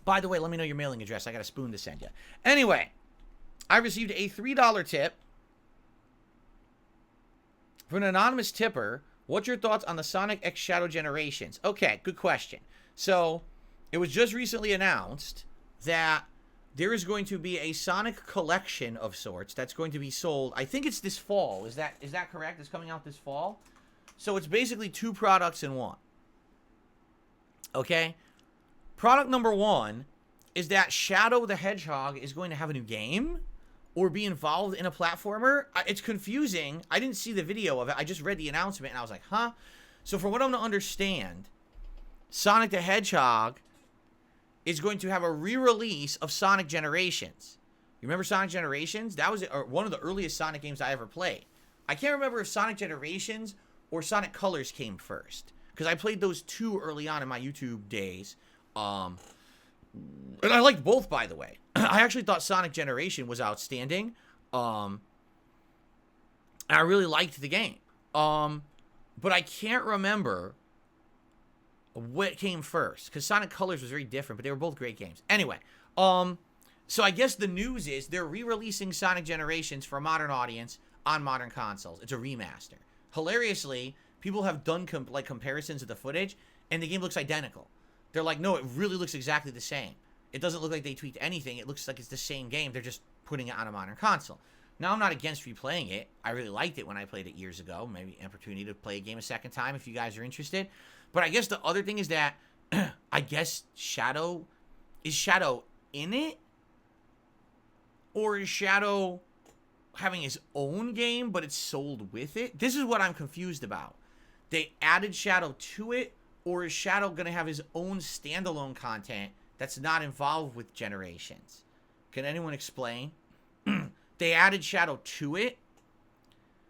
By the way, let me know your mailing address. I got a spoon to send you. Anyway, I received a $3 tip from an anonymous tipper. What's your thoughts on the Sonic X Shadow Generations? Okay, good question. So, it was just recently announced that there is going to be a Sonic collection of sorts that's going to be sold. I think it's this fall. Is that correct? It's coming out this fall? So, it's basically 2 products in one. Okay? Product number 1 is that Shadow the Hedgehog is going to have a new game or be involved in a platformer. It's confusing. I didn't see the video of it. I just read the announcement and I was like, huh? So from what I'm to understand, Sonic the Hedgehog is going to have a re-release of Sonic Generations. You remember Sonic Generations? That was one of the earliest Sonic games I ever played. I can't remember if Sonic Generations or Sonic Colors came first, because I played those 2 early on in my YouTube days. And I liked both, by the way. I actually thought Sonic Generation was outstanding. And I really liked the game. But I can't remember what came first, because Sonic Colors was very different, but they were both great games. Anyway, so I guess the news is they're re-releasing Sonic Generations for a modern audience on modern consoles. It's a remaster. Hilariously, people have done comparisons of the footage, and the game looks identical. They're like, no, it really looks exactly the same. It doesn't look like they tweaked anything. It looks like it's the same game. They're just putting it on a modern console. Now, I'm not against replaying it. I really liked it when I played it years ago. Maybe an opportunity to play a game a second time if you guys are interested. But I guess the other thing is that I guess Shadow... Is Shadow in it? Or is Shadow having his own game, but it's sold with it? This is what I'm confused about. They added Shadow to it, or is Shadow going to have his own standalone content that's not involved with Generations? Can anyone explain? They added Shadow to it.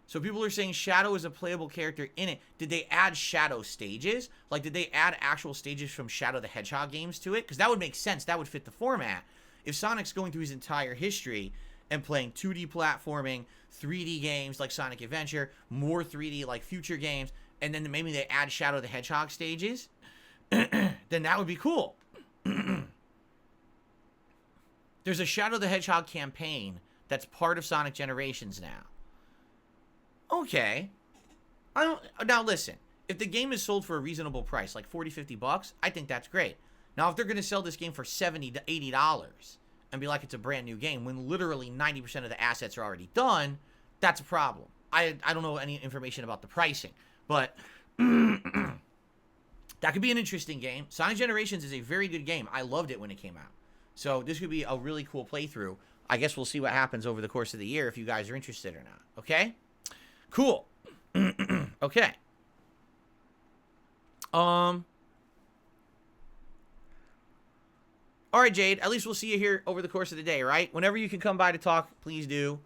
So people are saying Shadow is a playable character in it. Did they add Shadow stages? Like, did they add actual stages from Shadow the Hedgehog games to it? Because that would make sense. That would fit the format. If Sonic's going through his entire history and playing 2D platforming, 3D games like Sonic Adventure, more 3D like future games, and then maybe they add Shadow the Hedgehog stages, then that would be cool. There's a Shadow the Hedgehog campaign that's part of Sonic Generations now. Okay. Now listen, if the game is sold for a reasonable price, like $40-50, I think that's great. Now, if they're going to sell this game for $70 to $80 and be like it's a brand new game when literally 90% of the assets are already done, that's a problem. I don't know any information about the pricing, but that could be an interesting game. Sonic Generations is a very good game. I loved it when it came out. So this could be a really cool playthrough. I guess we'll see what happens over the course of the year if you guys are interested or not. Okay? Cool. Okay. All right, Jade. At least we'll see you here over the course of the day, right? Whenever you can come by to talk, please do.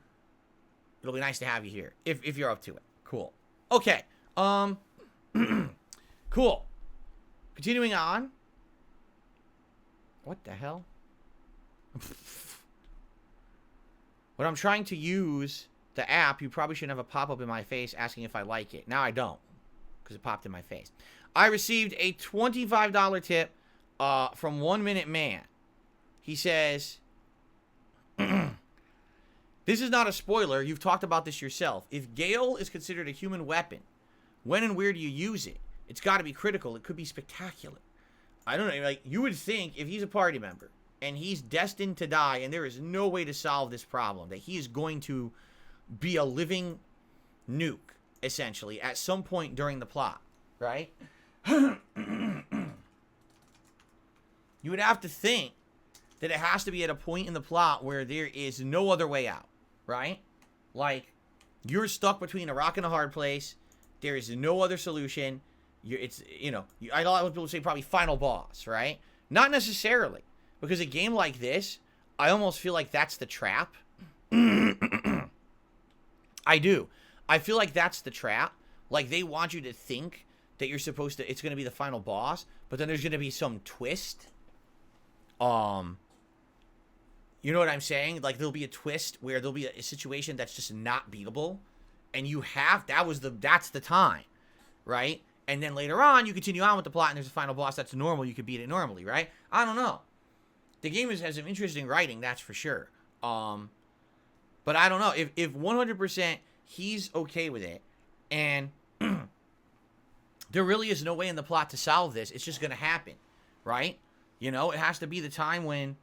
It'll be nice to have you here if you're up to it. Cool. Okay. Cool. Continuing on. What the hell? When I'm trying to use the app, you probably shouldn't have a pop-up in my face asking if I like it. Now I don't, because it popped in my face. I received a $25 tip from 1 Minute Man. He says, this is not a spoiler. You've talked about this yourself. If Gale is considered a human weapon, when and where do you use it? It's got to be critical. It could be spectacular. I don't know. Like, you would think if he's a party member and he's destined to die and there is no way to solve this problem, that he is going to be a living nuke, essentially, at some point during the plot, right? You would have to think that it has to be at a point in the plot where there is no other way out, right? Like, you're stuck between a rock and a hard place. There is no other solution. I know people say probably final boss, right? Not necessarily, because a game like this, I almost feel like that's the trap. I do. I feel like that's the trap. Like, they want you to think that you're supposed to, it's going to be the final boss, but then there's going to be some twist. You know what I'm saying? Like, there'll be a twist where there'll be a situation that's just not beatable, and that's the time, right? And then later on, you continue on with the plot, and there's a final boss that's normal. You could beat it normally, right? I don't know. The game has some interesting writing, that's for sure. But I don't know. If 100% he's okay with it, and there really is no way in the plot to solve this, it's just going to happen, right? You know, it has to be the time when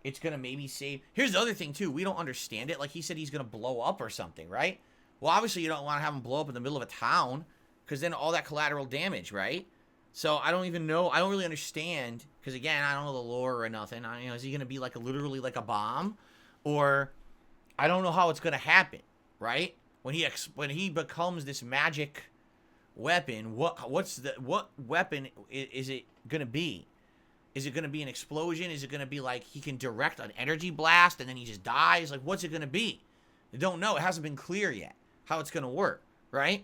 it's going to maybe save. Here's the other thing, too. We don't understand it. Like, he said he's going to blow up or something, right? Well, obviously, you don't want to have him blow up in the middle of a town, because then all that collateral damage, right? So, I don't even know. I don't really understand, because, again, I don't know the lore or nothing. Is he going to be, like, literally like a bomb? Or, I don't know how it's going to happen, right? When he becomes this magic weapon, what weapon is it going to be? Is it going to be an explosion? Is it going to be like he can direct an energy blast and then he just dies? Like, what's it going to be? I don't know. It hasn't been clear yet how it's going to work, right?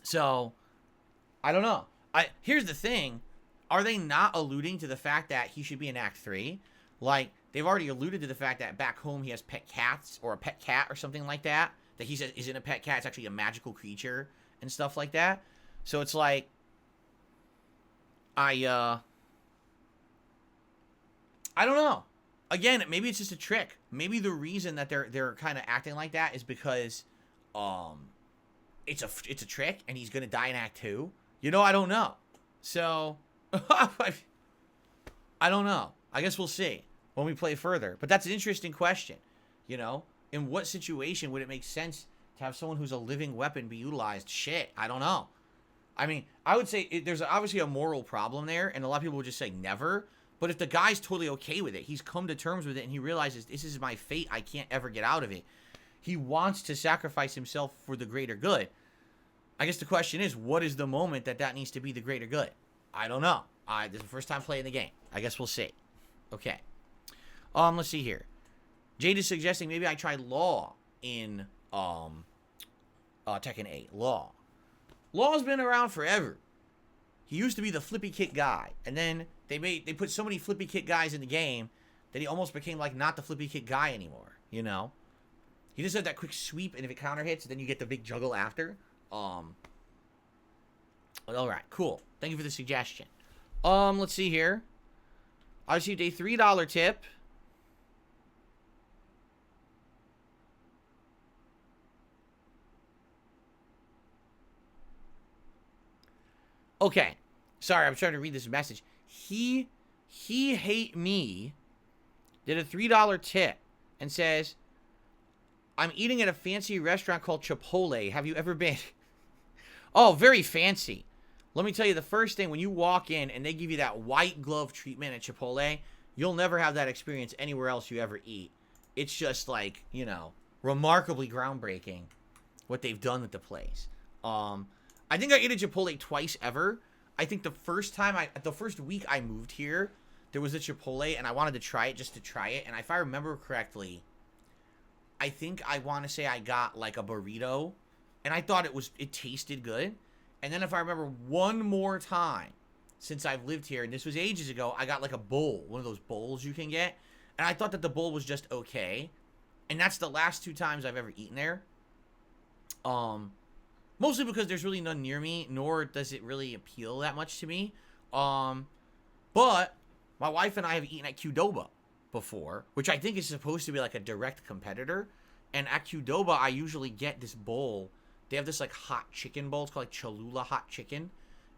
So, I don't know. Here's the thing. Are they not alluding to the fact that he should be in Act 3? Like, they've already alluded to the fact that back home he has pet cats or a pet cat or something like that. That he says isn't a pet cat. It's actually a magical creature and stuff like that. So, it's like, I don't know. Again, maybe it's just a trick. Maybe the reason that they're kind of acting like that is because it's a trick and he's gonna die in Act 2. You know, I don't know. So I don't know. I guess we'll see when we play further. But that's an interesting question. You know, in what situation would it make sense to have someone who's a living weapon be utilized? Shit, I don't know. I mean, I would say there's obviously a moral problem there, and a lot of people would just say never. But if the guy's totally okay with it, he's come to terms with it, and he realizes this is my fate, I can't ever get out of it. He wants to sacrifice himself for the greater good. I guess the question is, what is the moment that needs to be the greater good? I don't know. This is the first time playing the game. I guess we'll see. Okay. Let's see here. Jade is suggesting maybe I try Law in Tekken 8. Law. Law's been around forever. He used to be the flippy kick guy, and then they put so many flippy kick guys in the game that he almost became like not the flippy kick guy anymore. You know, he just had that quick sweep, and if it counter hits, then you get the big juggle after. All right, cool. Thank you for the suggestion. Let's see here. I received a $3 tip. Okay. Sorry, I'm trying to read this message. He hate me did a $3 tip and says, I'm eating at a fancy restaurant called Chipotle. Have you ever been? Oh, very fancy. Let me tell you, the first thing, when you walk in and they give you that white glove treatment at Chipotle, you'll never have that experience anywhere else you ever eat. It's just like, you know, remarkably groundbreaking what they've done with the place. I think I ate at Chipotle twice ever. I think the first week I moved here, there was a Chipotle, and I wanted to try it just to try it. And if I remember correctly, I think I want to say I got like a burrito, and I thought it tasted good. And then if I remember one more time since I've lived here, and this was ages ago, I got like a bowl, one of those bowls you can get. And I thought that the bowl was just okay. And that's the last 2 times I've ever eaten there. Mostly because there's really none near me, nor does it really appeal that much to me. But my wife and I have eaten at Qdoba before, which I think is supposed to be like a direct competitor. And at Qdoba, I usually get this bowl. They have this like hot chicken bowl. It's called like Cholula hot chicken.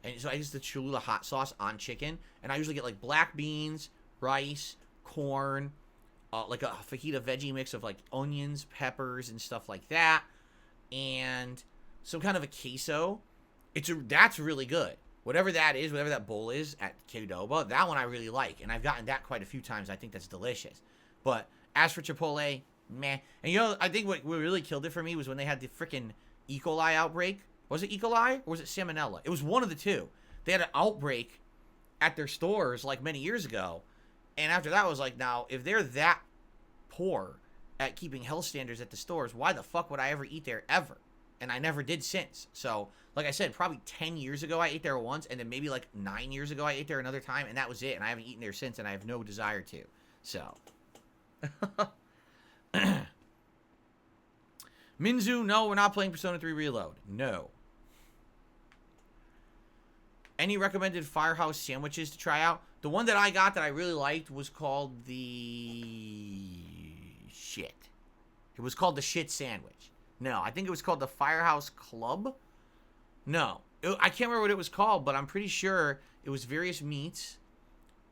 And so I use the Cholula hot sauce on chicken. And I usually get like black beans, rice, corn, like a fajita veggie mix of like onions, peppers, and stuff like that. And some kind of a queso. That's really good. Whatever that is, whatever that bowl is at Qdoba, that one I really like. And I've gotten that quite a few times. I think that's delicious. But as for Chipotle, meh. And you know, I think what really killed it for me was when they had the freaking E. coli outbreak. Was it E. coli or was it salmonella? It was one of the two. They had an outbreak at their stores like many years ago. And after that, I was like, now, if they're that poor at keeping health standards at the stores, why the fuck would I ever eat there ever? And I never did since. So, like I said, probably 10 years ago I ate there once, and then maybe like 9 years ago I ate there another time, and that was it. And I haven't eaten there since, and I have no desire to. So. Minzu, no, we're not playing Persona 3 Reload. No. Any recommended Firehouse sandwiches to try out? The one that I got that I really liked was called the shit. It was called the shit sandwich. No, I think it was called the Firehouse Club. No, I can't remember what it was called, but I'm pretty sure it was various meats,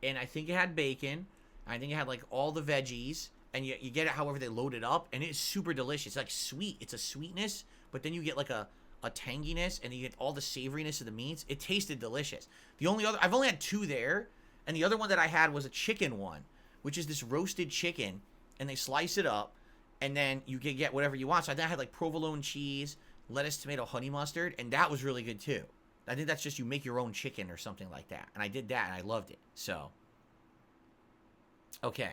and I think it had bacon. I think it had like all the veggies, and you get it however they load it up, and it's super delicious. It's like sweet. It's a sweetness, but then you get like a tanginess, and you get all the savoriness of the meats. It tasted delicious. I've only had 2 there, and the other one that I had was a chicken one, which is this roasted chicken, and they slice it up, and then you can get whatever you want. So I think I had like provolone cheese, lettuce, tomato, honey mustard, and that was really good too. I think that's just you make your own chicken or something like that. And I did that, and I loved it. So, okay.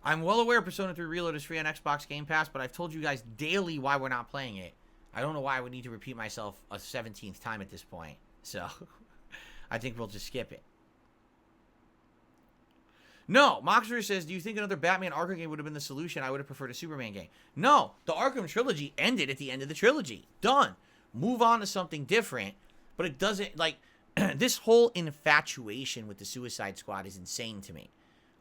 I'm well aware Persona 3 Reload is free on Xbox Game Pass, but I've told you guys daily why we're not playing it. I don't know why I would need to repeat myself a 17th time at this point. So, I think we'll just skip it. No, Moxer says, do you think another Batman Arkham game would have been the solution? I would have preferred a Superman game. No, the Arkham trilogy ended at the end of the trilogy. Done. Move on to something different. But it doesn't, like, this whole infatuation with the Suicide Squad is insane to me.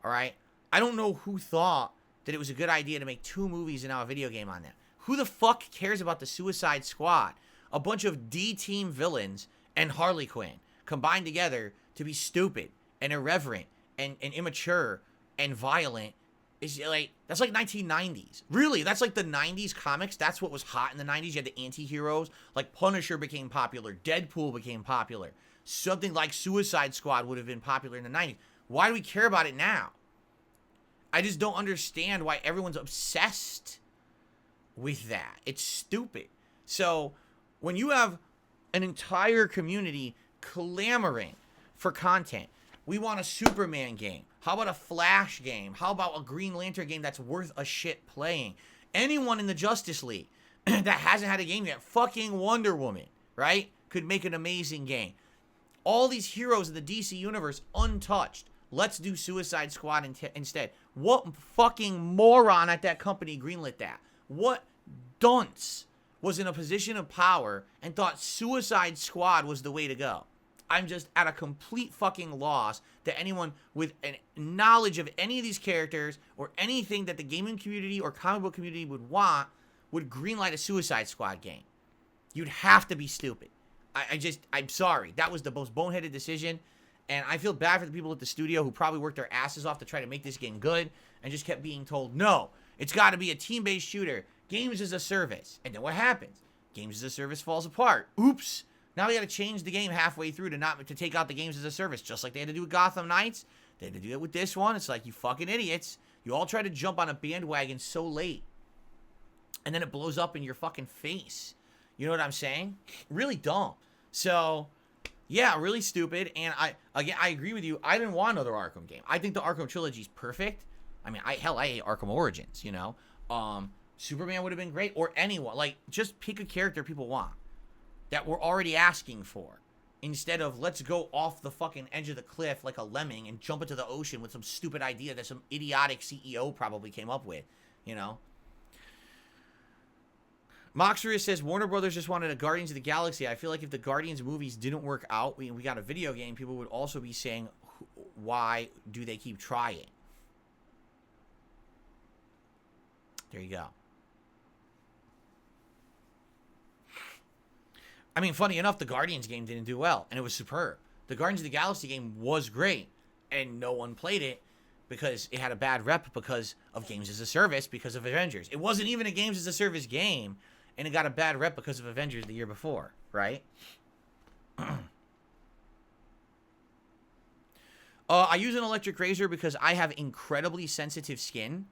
All right? I don't know who thought that it was a good idea to make 2 movies and now a video game on them. Who the fuck cares about the Suicide Squad? A bunch of D-team villains and Harley Quinn combined together to be stupid and irreverent and immature and violent is like, that's like 1990s. Really, that's like the 90s comics. That's what was hot in the 90s. You had the anti-heroes. Like Punisher became popular. Deadpool became popular. Something like Suicide Squad would have been popular in the 90s. Why do we care about it now? I just don't understand why everyone's obsessed with that. It's stupid. So when you have an entire community clamoring for content, we want a Superman game. How about a Flash game? How about a Green Lantern game that's worth a shit playing? Anyone in the Justice League that hasn't had a game yet, fucking Wonder Woman, right? Could make an amazing game. All these heroes in the DC universe untouched. Let's do Suicide Squad instead. What fucking moron at that company greenlit that? What dunce was in a position of power and thought Suicide Squad was the way to go? I'm just at a complete fucking loss that anyone with a knowledge of any of these characters or anything that the gaming community or comic book community would want would greenlight a Suicide Squad game. You'd have to be stupid. I'm sorry. That was the most boneheaded decision. And I feel bad for the people at the studio who probably worked their asses off to try to make this game good and just kept being told, no, it's got to be a team-based shooter. Games as a service. And then what happens? Games as a service falls apart. Oops. Now we got to change the game halfway through to take out the games as a service, just like they had to do with Gotham Knights. They had to do it with this one. It's like, you fucking idiots. You all try to jump on a bandwagon so late. And then it blows up in your fucking face. You know what I'm saying? Really dumb. So, yeah, really stupid. And I agree with you. I didn't want another Arkham game. I think the Arkham trilogy is perfect. I mean, I hate Arkham Origins, you know. Superman would have been great. Or anyone. Like, just pick a character people want that we're already asking for, instead of let's go off the fucking edge of the cliff like a lemming and jump into the ocean with some stupid idea that some idiotic CEO probably came up with, you know. Moxerius says, Warner Brothers just wanted a Guardians of the Galaxy. I feel like if the Guardians movies didn't work out, we got a video game, people would also be saying, why do they keep trying? There you go. I mean, funny enough, the Guardians game didn't do well, and it was superb. The Guardians of the Galaxy game was great, and no one played it because it had a bad rep because of games as a service, because of Avengers. It wasn't even a games as a service game, and it got a bad rep because of Avengers the year before, right? I use an electric razor because I have incredibly sensitive skin.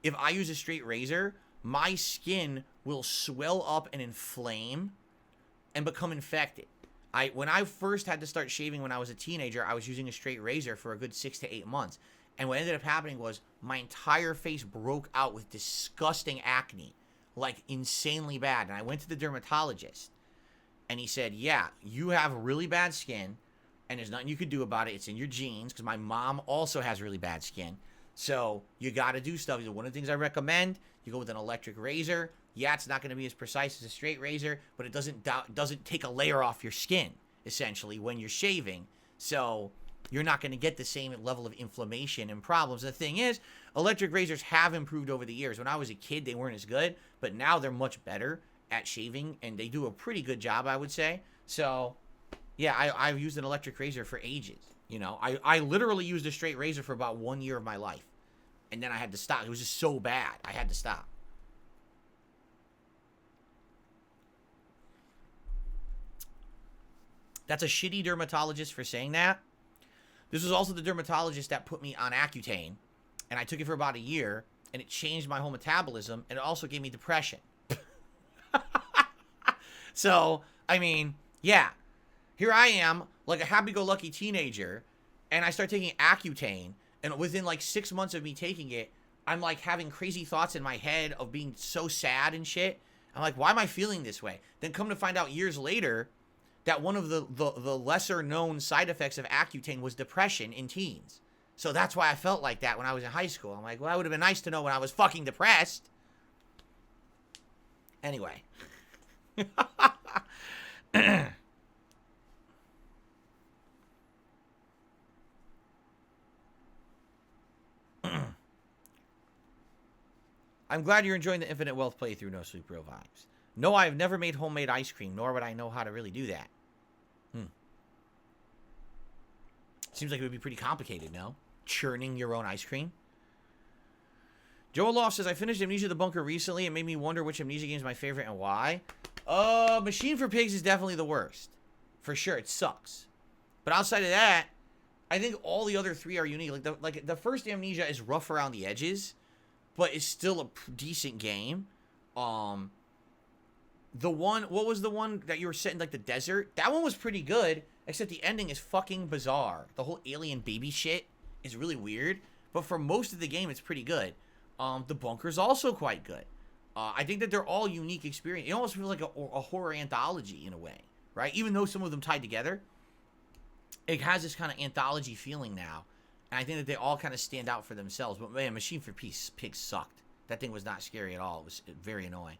If I use a straight razor, my skin will swell up and inflame and become infected. When I first had to start shaving when I was a teenager, I was using a straight razor for a good 6 to 8 months. And what ended up happening was my entire face broke out with disgusting acne, like insanely bad. And I went to the dermatologist and he said, yeah, you have really bad skin and there's nothing you could do about it. It's in your genes, because my mom also has really bad skin. So you got to do stuff. One of the things I recommend, you go with an electric razor. Yeah, it's not going to be as precise as a straight razor, but it doesn't take a layer off your skin, essentially, when you're shaving. So you're not going to get the same level of inflammation and problems. The thing is, electric razors have improved over the years. When I was a kid, they weren't as good, but now they're much better at shaving, and they do a pretty good job, I would say. So, yeah, I've used an electric razor for ages. You know, I literally used a straight razor for about 1 year of my life, and then I had to stop. It was just so bad. I had to stop. That's a shitty dermatologist for saying that. This was also the dermatologist that put me on Accutane, and I took it for about a year, and it changed my whole metabolism, and it also gave me depression. So, I mean, yeah. Here I am, like a happy-go-lucky teenager, and I start taking Accutane, and within like 6 months of me taking it, I'm like having crazy thoughts in my head of being so sad and shit. I'm like, why am I feeling this way? Then come to find out years later that one of the lesser known side effects of Accutane was depression in teens. So that's why I felt like that when I was in high school. I'm like, well, that would have been nice to know when I was fucking depressed. Anyway. I'm glad you're enjoying the Infinite Wealth playthrough, No Sleep Real Vibes. No, I've never made homemade ice cream, nor would I know how to really do that. Seems like it would be pretty complicated, no? Churning your own ice cream. Joel Loft says, I finished Amnesia the Bunker recently. It made me wonder which Amnesia game is my favorite and why. Machine for Pigs is definitely the worst. For sure, it sucks. But outside of that, I think all the other three are unique. Like the first Amnesia is rough around the edges, but it's still a decent game. What was the one that you were set in like the desert? That one was pretty good, except the ending is fucking bizarre. The whole alien baby shit is really weird, but for most of the game, it's pretty good. The Bunker's also quite good. I think that they're all unique experience. It almost feels like a horror anthology in a way, right? Even though some of them tied together, it has this kind of anthology feeling now. And I think that they all kind of stand out for themselves. But man, Machine for Pigs sucked. That thing was not scary at all. It was very annoying.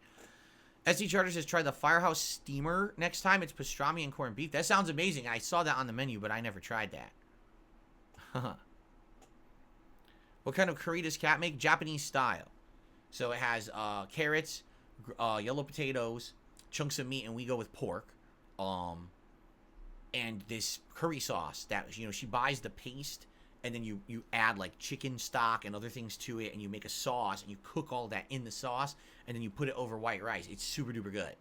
SD Charter says, try the Firehouse Steamer next time. It's pastrami and corned beef. That sounds amazing. I saw that on the menu, but I never tried that. What kind of curry does Cat make? Japanese style. So it has carrots, yellow potatoes, chunks of meat, and we go with pork. And this curry sauce that, you know, she buys the paste, and then you add like chicken stock and other things to it, and you make a sauce, and you cook all that in the sauce, and then you put it over white rice. It's super duper good.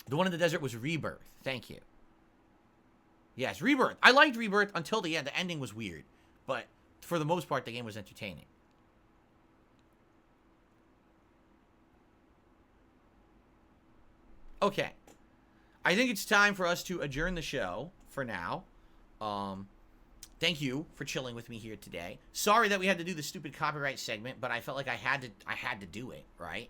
The one in the desert was Rebirth. Thank you. Yes, Rebirth. I liked Rebirth until the end. The ending was weird, but for the most part, the game was entertaining. Okay. I think it's time for us to adjourn the show for now. Thank you for chilling with me here today. Sorry that we had to do the stupid copyright segment, but I felt like I had to do it, right?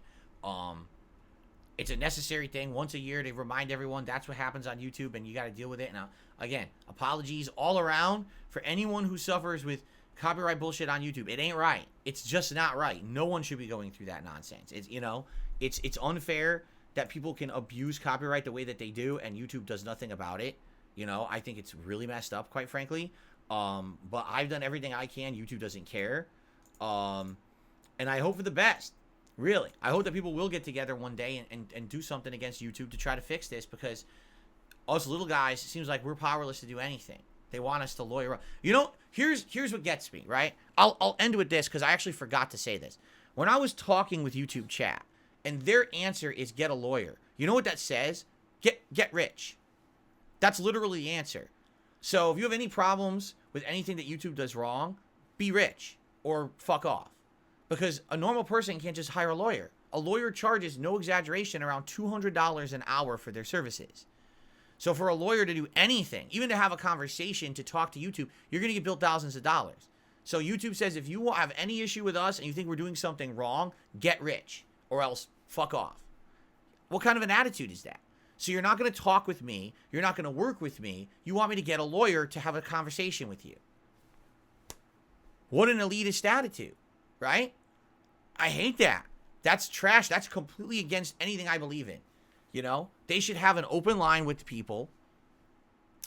It's a necessary thing. Once a year to remind everyone that's what happens on YouTube, and you got to deal with it. And again, apologies all around for anyone who suffers with copyright bullshit on YouTube. It ain't right. It's just not right. No one should be going through that nonsense. It's, you know, it's unfair that people can abuse copyright the way that they do, and YouTube does nothing about it. You know, I think it's really messed up, quite frankly. But I've done everything I can. YouTube doesn't care. And I hope for the best. Really. I hope that people will get together one day and do something against YouTube to try to fix this, because us little guys, it seems like we're powerless to do anything. They want us to lawyer up. You know, here's what gets me, right? I'll end with this, because I actually forgot to say this. When I was talking with YouTube chat, and their answer is get a lawyer. You know what that says? Get rich. That's literally the answer. So if you have any problems with anything that YouTube does wrong, be rich or fuck off. Because a normal person can't just hire a lawyer. A lawyer charges, no exaggeration, around $200 an hour for their services. So for a lawyer to do anything, even to have a conversation, to talk to YouTube, you're going to get billed thousands of dollars. So YouTube says, if you have any issue with us and you think we're doing something wrong, get rich or else fuck off. What kind of an attitude is that? So you're not going to talk with me. You're not going to work with me. You want me to get a lawyer to have a conversation with you. What an elitist attitude, right? I hate that. That's trash. That's completely against anything I believe in. You know, they should have an open line with people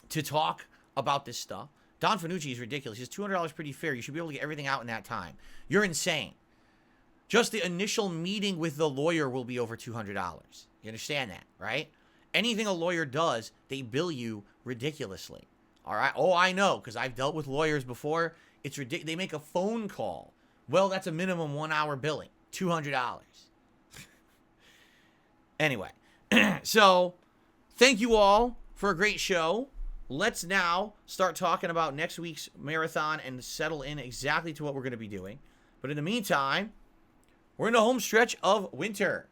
to talk about this stuff. Don Fanucci is ridiculous. He says $200 pretty fair. You should be able to get everything out in that time. You're insane. Just the initial meeting with the lawyer will be over $200. You understand that, right? Anything a lawyer does, they bill you ridiculously. All right? Oh, I know, because I've dealt with lawyers before. It's ridiculous. They make a phone call. Well, that's a minimum 1 hour billing. $200. Anyway, so thank you all for a great show. Let's now start talking about next week's marathon and settle in exactly to what we're going to be doing. But in the meantime, we're in the home stretch of winter.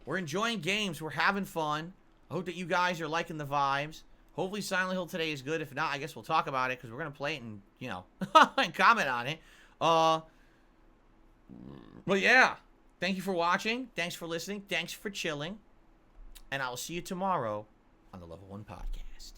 We're enjoying games. We're having fun. I hope that you guys are liking the vibes. Hopefully Silent Hill today is good. If not, I guess we'll talk about it, because we're going to play it and, you know, and comment on it. But yeah, thank you for watching. Thanks for listening. Thanks for chilling. And I'll see you tomorrow on the Level 1 Podcast.